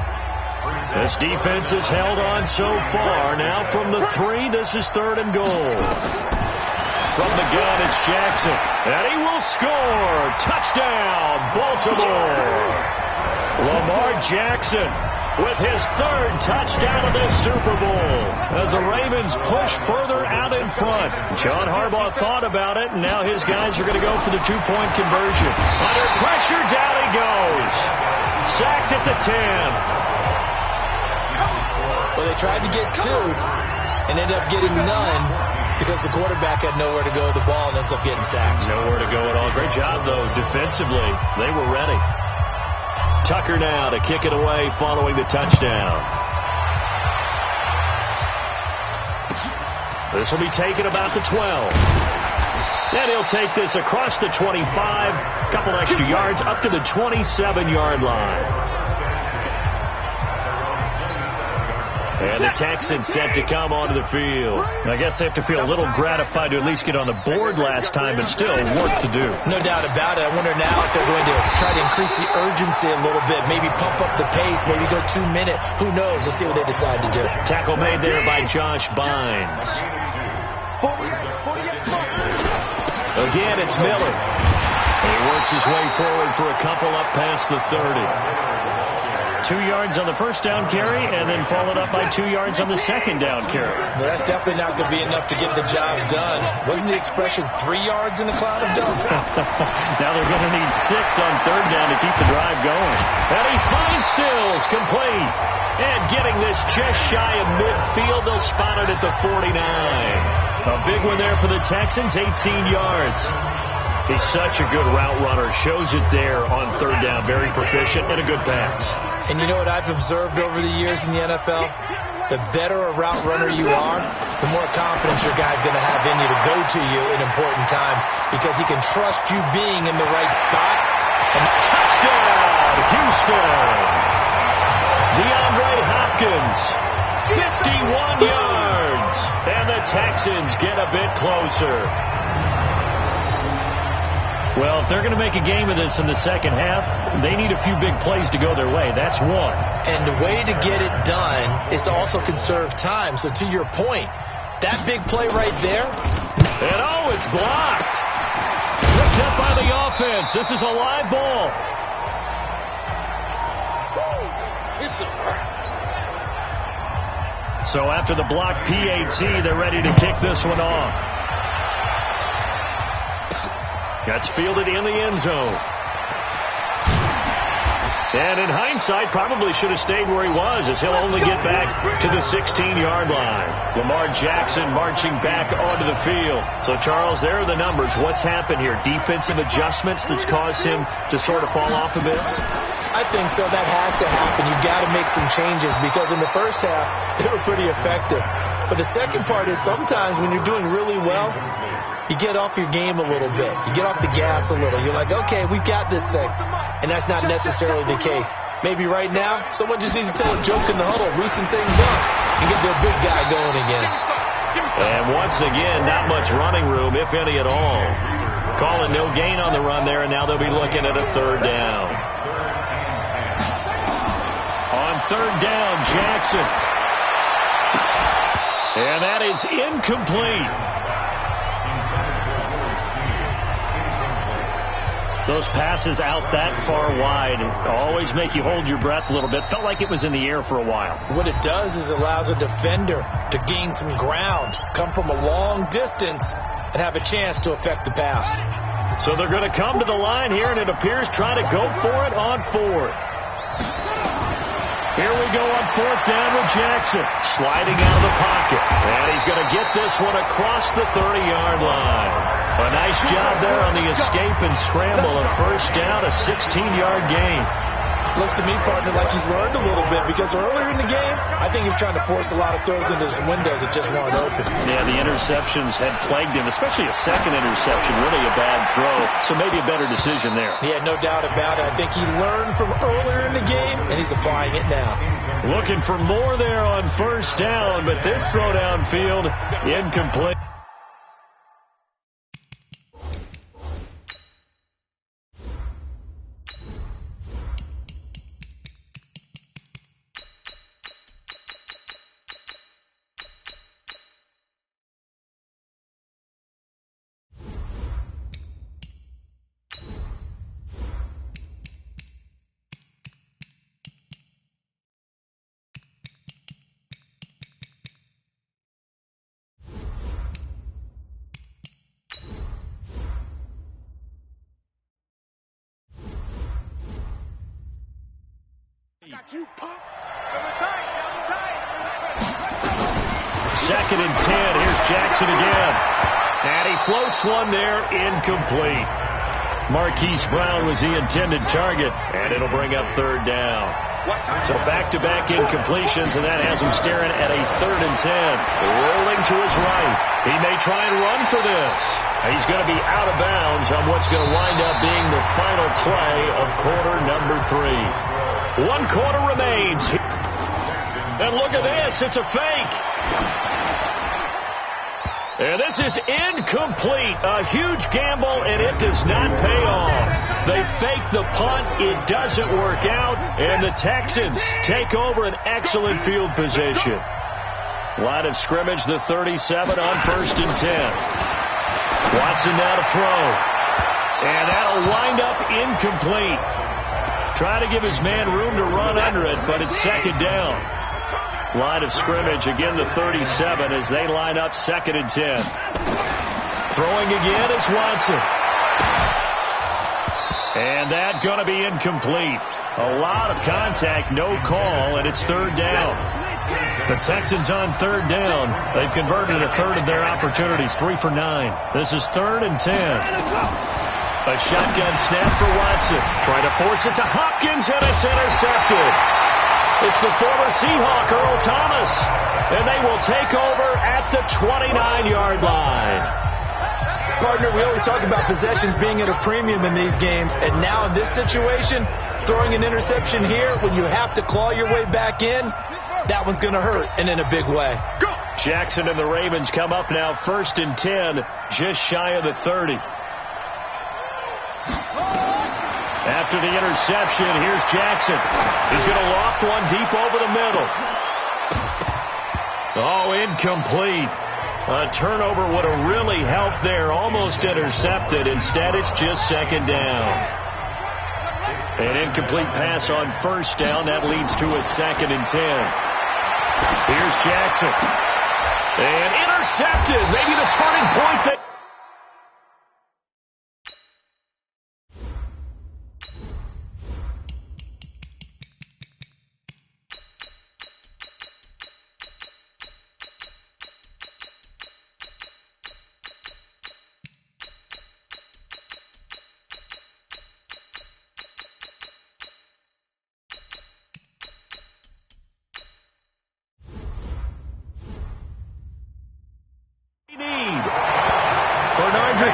This defense has held on so far. Now from the 3, this is 3rd and goal. From the gun, it's Jackson. And he will score. Touchdown, Baltimore. Lamar Jackson with his 3rd touchdown of this Super Bowl as the Ravens push further out in front. John Harbaugh thought about it, and now his guys are going to go for the 2-point conversion. Under pressure, down he goes. Sacked at the 10. Well, they tried to get 2 and ended up getting none because the quarterback had nowhere to go with the ball and ends up getting sacked. Nowhere to go at all. Great job, though, defensively. They were ready. Tucker now to kick it away following the touchdown. This will be taken about the 12. Then he'll take this across the 25, couple extra yards up to the 27-yard line. And the Texans set to come onto the field. I guess they have to feel a little gratified to at least get on the board last time, but still work to do. No doubt about it. I wonder now if they're going to try to increase the urgency a little bit, maybe pump up the pace, maybe go 2-minute. Who knows? Let's see what they decide to do. Tackle made there by Josh Bynes. Again, it's Miller. He works his way forward for a couple up past the 30. 2 yards on the first down carry, and then followed up by 2 yards on the second down carry. Well, that's definitely not going to be enough to get the job done. Wasn't the expression 3 yards in a cloud of dust? Now they're going to need 6 on 3rd down to keep the drive going. And he finds Stills, complete. And getting this just shy of midfield, they'll spot it at the 49. A big one there for the Texans, 18 yards. He's such a good route runner. Shows it there on 3rd down. Very proficient and a good pass. And you know what I've observed over the years in the NFL? The better a route runner you are, the more confidence your guy's going to have in you to go to you in important times because he can trust you being in the right spot. And touchdown, Houston! DeAndre Hopkins, 51 yards. And the Texans get a bit closer. Well, if they're going to make a game of this in the second half, they need a few big plays to go their way. That's one. And the way to get it done is to also conserve time. So to your point, that big play right there. And oh, it's blocked. Picked up by the offense. This is a live ball. So after the block PAT, they're ready to kick this one off. That's fielded in the end zone. And in hindsight, probably should have stayed where he was, as he'll only get back to the 16-yard line. Lamar Jackson marching back onto the field. So, Charles, there are the numbers. What's happened here? Defensive adjustments that's caused him to sort of fall off a bit? I think so. That has to happen. You've got to make some changes, because in the first half, they were pretty effective. But the second part is sometimes when you're doing really well, you get off your game a little bit. You get off the gas a little. You're like, okay, we've got this thing. And that's not necessarily the case. Maybe right now, someone just needs to tell a joke in the huddle, loosen things up, and get their big guy going again. And once again, not much running room, if any at all. Calling no gain on the run there, and now they'll be looking at a third down. On third down, Jackson. And that is incomplete. Those passes out that far wide always make you hold your breath a little bit. Felt like it was in the air for a while. What it does is allows a defender to gain some ground, come from a long distance, and have a chance to affect the pass. So they're going to come to the line here, and it appears trying to go for it on fourth. Here we go on fourth down with Jackson. Sliding out of the pocket. And he's going to get this one across the 30-yard line. A nice job there on the escape and scramble. A first down, a 16-yard gain. Looks to me, partner, like he's learned a little bit, because earlier in the game, I think he was trying to force a lot of throws into some windows that just weren't open. Yeah, the interceptions had plagued him, especially a second interception, really a bad throw. So maybe a better decision there. Yeah, no doubt about it. I think he learned from earlier in the game, and he's applying it now. Looking for more there on first down, but this throw downfield, incomplete. You pump. Double tight. Second and 10. Here's Jackson again. And he floats one there, incomplete. Marquise Brown was the intended target, and it'll bring up third down. So back-to-back incompletions, and that has him staring at a third and 10. Rolling to his right. He may try and run for this. He's going to be out of bounds on what's going to wind up being the final play of quarter number 3. 1 quarter remains. And look at this. It's a fake. And this is incomplete. A huge gamble, and it does not pay off. They fake the punt. It doesn't work out. And the Texans take over an excellent field position. Line of scrimmage, the 37 on first and 10. Watson now to throw. And that'll wind up incomplete. Trying to give his man room to run under it, but it's second down. Line of scrimmage, again the 37 as they line up second and 10. Throwing again is Watson. And that's going to be incomplete. A lot of contact, no call, and it's third down. The Texans on third down. They've converted a third of their opportunities, 3 for 9. This is third and 10. A shotgun snap for Watson. Trying to force it to Hopkins, and it's intercepted. It's the former Seahawk, Earl Thomas. And they will take over at the 29-yard line. Partner, we always talk about possessions being at a premium in these games. And now in this situation, throwing an interception here when you have to claw your way back in, that one's going to hurt, and in a big way. Jackson and the Ravens come up now first and 10, just shy of the 30. After the interception, here's Jackson. He's going to loft one deep over the middle. Oh, incomplete. A turnover would have really helped there. Almost intercepted. Instead, it's just second down. An incomplete pass on first down. That leads to a second and 10. Here's Jackson. And intercepted. Maybe the turning point that...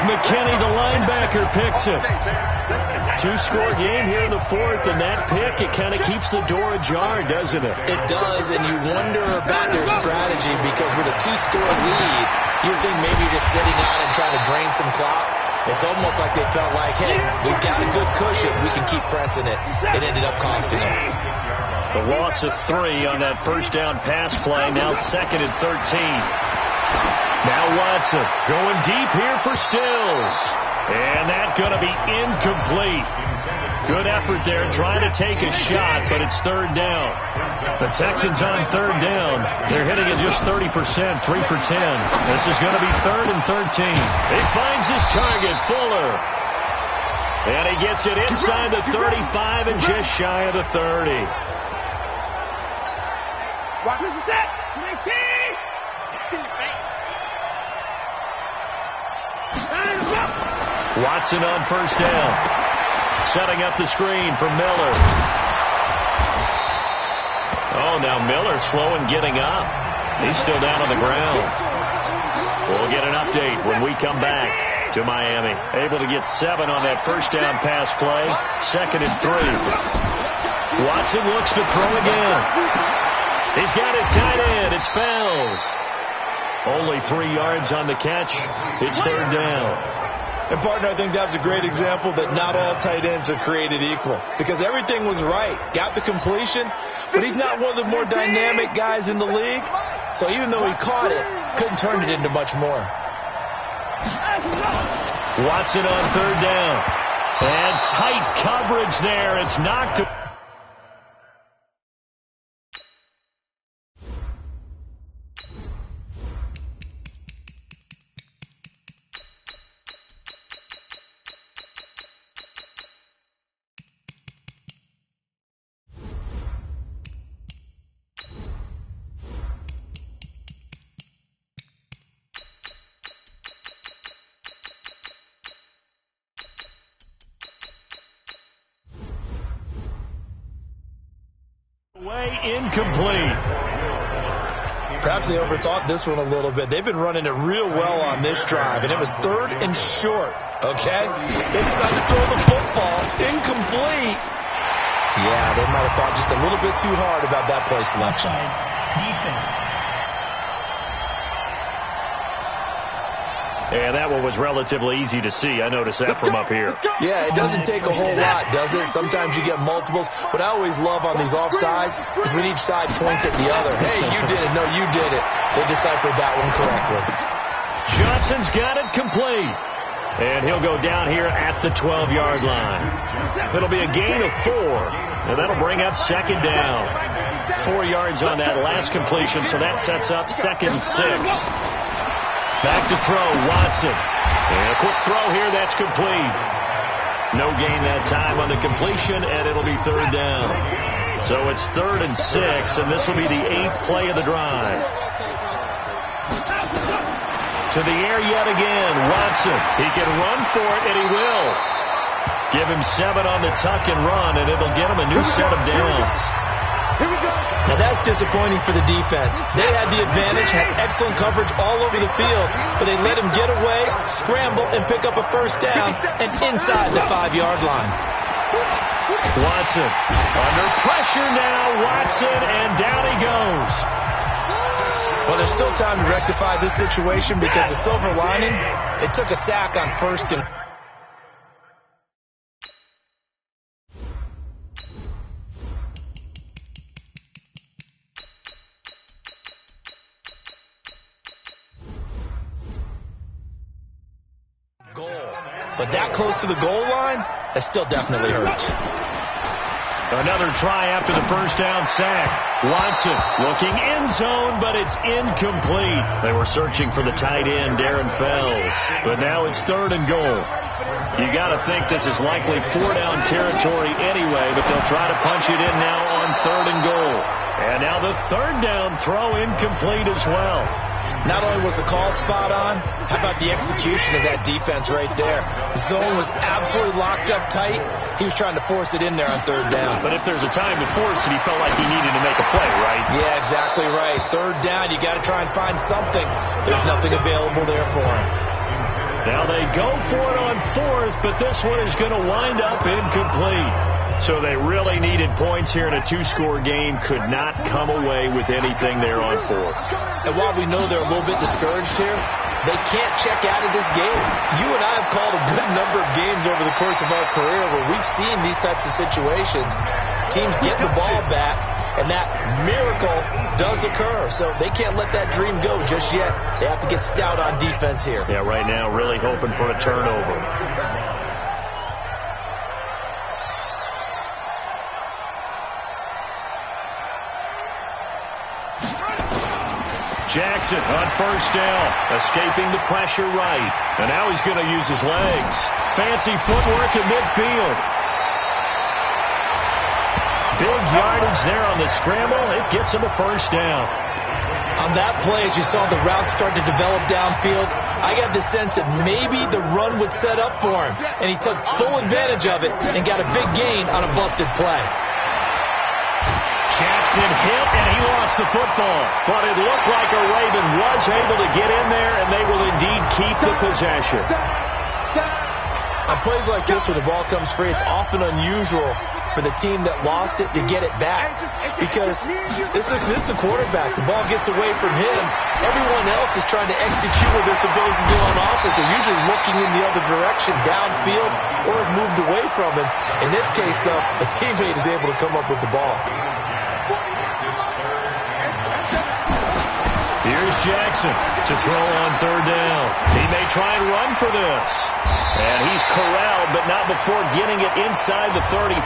McKinney, the linebacker, picks it. Two-score game here in the fourth, and that pick, it kind of keeps the door ajar, doesn't it? It does, and you wonder about their strategy because with a two-score lead, you think maybe you're just sitting out and trying to drain some clock. It's almost like they felt like, hey, we've got a good cushion. We can keep pressing it. It ended up costing them. The loss of 3 on that first down pass play, now 2nd and 13. Now Watson going deep here for Stills. And that's going to be incomplete. Good effort there trying to take a shot, but it's 3rd down. The Texans on 3rd down. They're hitting at just 30%, 3 for 10. This is going to be 3rd and 13. He finds his target, Fuller. And he gets it inside the 35 and just shy of the 30. Watch this set. 19. Watson on first down. Setting up the screen for Miller. Oh, now Miller's slow in getting up. He's still down on the ground. We'll get an update when we come back to Miami. Able to get 7 on that first down pass play. 2nd and 3. Watson looks to throw again. He's got his tight end. It's Fells. Only 3 yards on the catch. It's 3rd down. And, partner, I think that's a great example that not all tight ends are created equal. Because everything was right. Got the completion, but he's not one of the more dynamic guys in the league. So even though he caught it, couldn't turn it into much more. Watson on 3rd down. And tight coverage there. It's knocked away. Incomplete. Perhaps they overthought this one a little bit. They've been running it real well on this drive, and it was 3rd and short, okay? They decided to throw the football. Incomplete. Yeah, they might have thought just a little bit too hard about that play selection. Defense. And that one was relatively easy to see. I noticed that from up here. Yeah, it doesn't take a whole lot, does it? Sometimes you get multiples. What I always love on these offsides is when each side points at the other. Hey, you did it. No, you did it. They deciphered that one correctly. Johnson's got it complete. And he'll go down here at the 12-yard line. It'll be a gain of 4. And that'll bring up 2nd down. 4 yards on that last completion, so that sets up 2nd and 6. Back to throw, Watson. And a quick throw here, that's complete. No gain that time on the completion, and it'll be 3rd down. So it's 3rd and 6, and this will be the 8th play of the drive. To the air yet again, Watson. He can run for it, and he will. Give him 7 on the tuck and run, and it'll get him a new set of downs. Now that's disappointing for the defense. They had the advantage, had excellent coverage all over the field, but they let him get away, scramble, and pick up a first down, and inside the 5-yard line. Watson under pressure now. Watson, and down he goes. Well, there's still time to rectify this situation because the silver lining, it took a sack on 1st and... But that close to the goal line, that still definitely hurts. Another try after the first down sack. Watson looking end zone, but it's incomplete. They were searching for the tight end, Darren Fells. But now it's 3rd and goal. You got to think this is likely 4-down territory anyway, but they'll try to punch it in now on 3rd and goal. And now the 3rd down throw incomplete as well. Not only was the call spot on, how about the execution of that defense right there? The zone was absolutely locked up tight. He was trying to force it in there on 3rd down. But if there's a time to force it, he felt like he needed to make a play, right? Yeah, exactly right. 3rd down, you got to try and find something. There's nothing available there for him. Now they go for it on 4th, but this one is going to wind up incomplete. So they really needed points here in a 2-score game. Could not come away with anything there on 4th. And while we know they're a little bit discouraged here, they can't check out of this game. You and I have called a good number of games over the course of our career where we've seen these types of situations. Teams get the ball back, and that miracle does occur. So they can't let that dream go just yet. They have to get stout on defense here. Yeah, right now really hoping for a turnover. Jackson on 1st down, escaping the pressure right. And now he's going to use his legs. Fancy footwork in midfield. Big yardage there on the scramble. It gets him a 1st down. On that play, as you saw the route start to develop downfield, I got the sense that maybe the run would set up for him. And he took full advantage of it and got a big gain on a busted play. Jackson hit, and he lost the football. But it looked like a Raven was able to get in there, and they will indeed keep the possession. On plays like this where the ball comes free, it's often unusual for the team that lost it to get it back. Because this is the quarterback. The ball gets away from him. Everyone else is trying to execute what they're supposed to do on offense. They're usually looking in the other direction, downfield, or have moved away from him. In this case, though, a teammate is able to come up with the ball. Here's Jackson to throw on 3rd down. He may try and run for this. And he's corralled, but not before getting it inside the 35.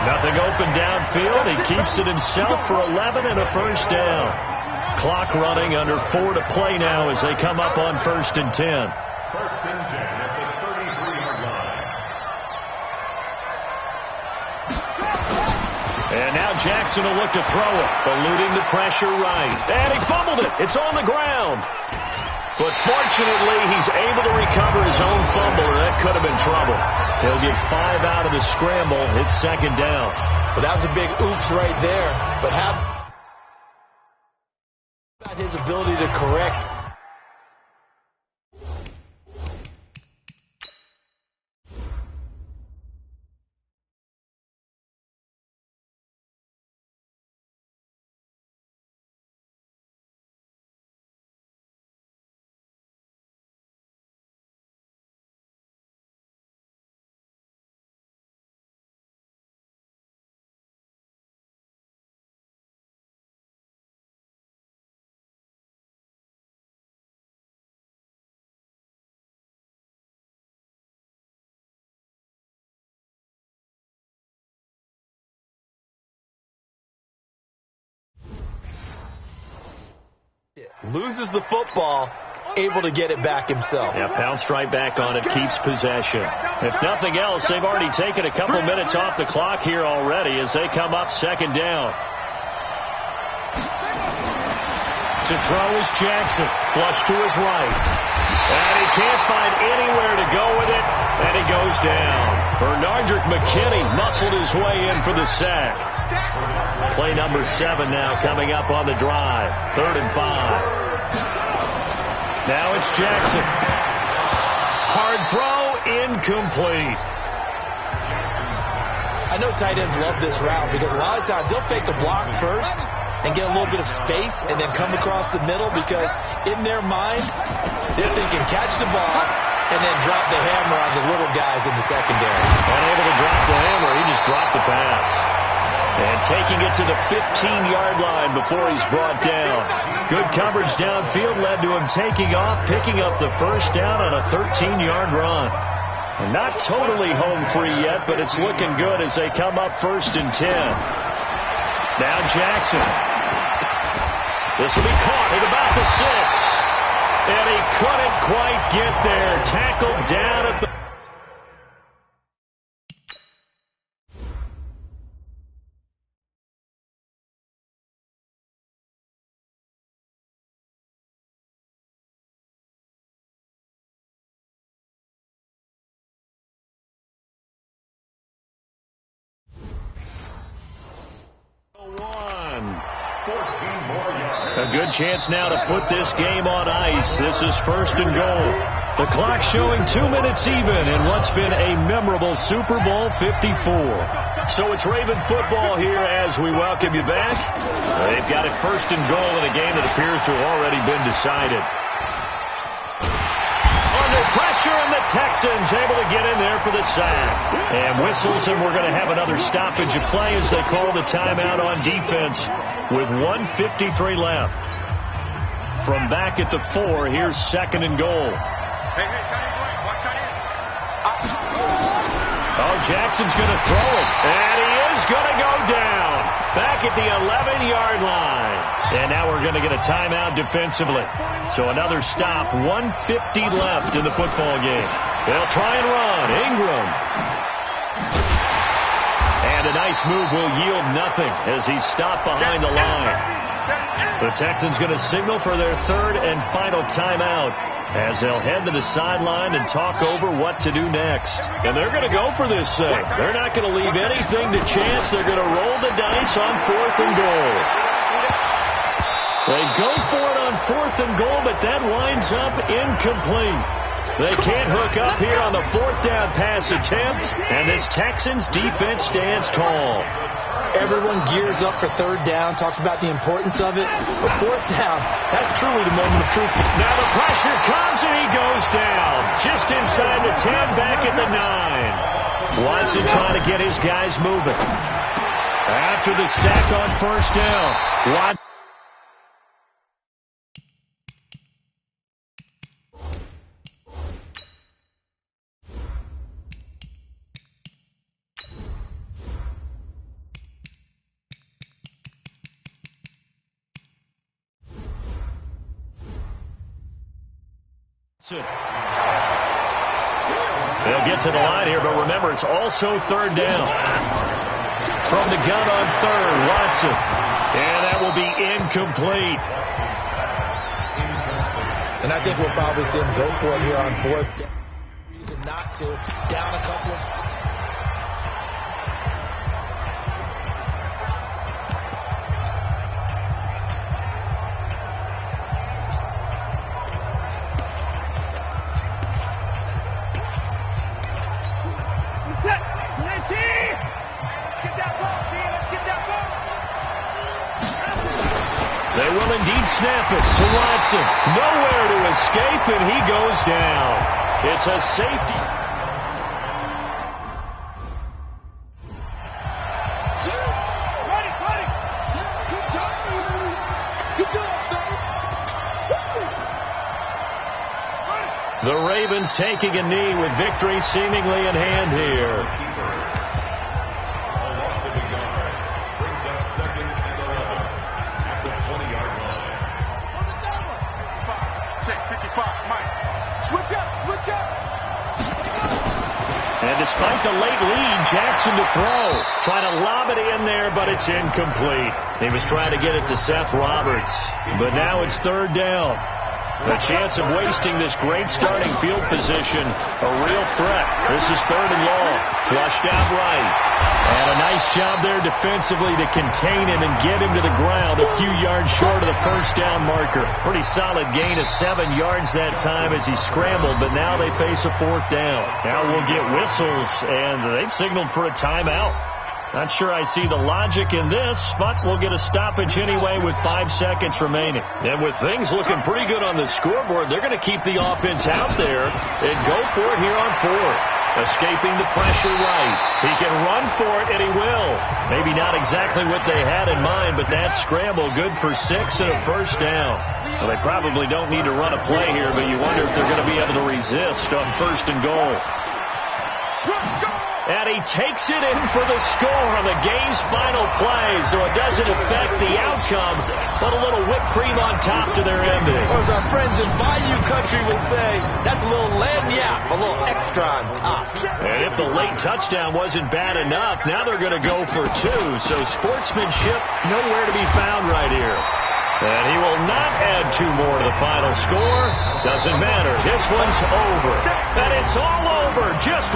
Nothing open downfield. He keeps it himself for 11 and a 1st down. Clock running under 4 to play now as they come up on 1st and 10. 1st and 10 at the 33-yard line. And now Jackson will look to throw it, eluding the pressure right. And he fumbled it. It's on the ground. But fortunately, he's able to recover his own fumble, or that could have been trouble. He'll get 5 out of the scramble. It's 2nd down. Well, that was a big oops right there. But how about his ability to correct? Loses the football, able to get it back himself. Yeah, pounced right back on it, keeps possession. If nothing else, they've already taken a couple minutes off the clock here already as they come up 2nd down. To throw is Jackson, flush to his right. And he can't find anywhere to go with it, and he goes down. Bernardrick McKinney muscled his way in for the sack. Play number 7 now coming up on the drive. 3rd and 5. Now it's Jackson. Hard throw, incomplete. I know tight ends love this route because a lot of times they'll fake the block first and get a little bit of space and then come across the middle because in their mind, they're thinking catch the ball and then drop the hammer on the little guys in the secondary. Unable to drop the hammer, he just dropped the pass. And taking it to the 15-yard line before he's brought down. Good coverage downfield led to him taking off, picking up the 1st down on a 13-yard run. Not totally home free yet, but it's looking good as they come up 1st and 10. Now Jackson. This will be caught at about the 6. And he couldn't quite get there. Tackled down at the... A good chance now to put this game on ice. This is 1st and goal. The clock showing 2 minutes even in what's been a memorable Super Bowl 54. So it's Raven football here as we welcome you back. They've got it 1st and goal in a game that appears to have already been decided. Under pressure, and the Texans able to get in there for the sack. And whistles, and we're going to have another stoppage of play as they call the timeout on defense with 1:53 left. From back at the 4, here's 2nd and goal. Oh, Jackson's going to throw it, and he is going to go down back at the 11-yard line. And now we're going to get a timeout defensively. So another stop, 1:50 left in the football game. They'll try and run. Ingram. And a nice move will yield nothing as he's stopped behind the line. The Texans going to signal for their 3rd and final timeout as they'll head to the sideline and talk over what to do next. And they're going to go for this thing. They're not going to leave anything to chance. They're going to roll the dice on 4th and goal. They go for it on 4th and goal, but that winds up incomplete. They can't hook up here on the 4th down pass attempt, and this Texans defense stands tall. Everyone gears up for 3rd down, talks about the importance of it. But 4th down, that's truly the moment of truth. Now the pressure comes, and he goes down. Just inside the 10, back at the 9. Watson trying to get his guys moving. After the sack on 1st down, Watson. They'll get to the line here, but remember, it's also 3rd down. From the gun on 3rd, Watson. And that will be incomplete. And I think we'll probably see him go for it here on 4th down. Reason not to. Down a couple of... They will indeed snap it to Watson. Nowhere to escape, and he goes down. It's a safety. The Ravens taking a knee with victory seemingly in hand here. And despite the late lead, Jackson to throw. Trying to lob it in there, but it's incomplete. He was trying to get it to Seth Roberts. But now it's 3rd down. The chance of wasting this great starting field position, a real threat. This is 3rd and long. Flushed out right. And a nice job there defensively to contain him and get him to the ground a few yards short of the 1st down marker. Pretty solid gain of 7 yards that time as he scrambled, but now they face a 4th down. Now we'll get whistles, and they've signaled for a timeout. Not sure I see the logic in this, but we'll get a stoppage anyway with 5 seconds remaining. And with things looking pretty good on the scoreboard, they're going to keep the offense out there and go for it here on 4th. Escaping the pressure right. He can run for it, and he will. Maybe not exactly what they had in mind, but that scramble good for 6 and a 1st down. Well, they probably don't need to run a play here, but you wonder if they're going to be able to resist on 1st and goal. And he takes it in for the score on the game's final play, so it doesn't affect the outcome, but a little whipped cream on top to their ending. Or as our friends in Bayou Country would say, that's a little lagniappe, a little extra on top. And if the late touchdown wasn't bad enough, now they're going to go for two, so sportsmanship nowhere to be found right here. And he will not add two more to the final score. Doesn't matter. This one's over. And it's all over. Just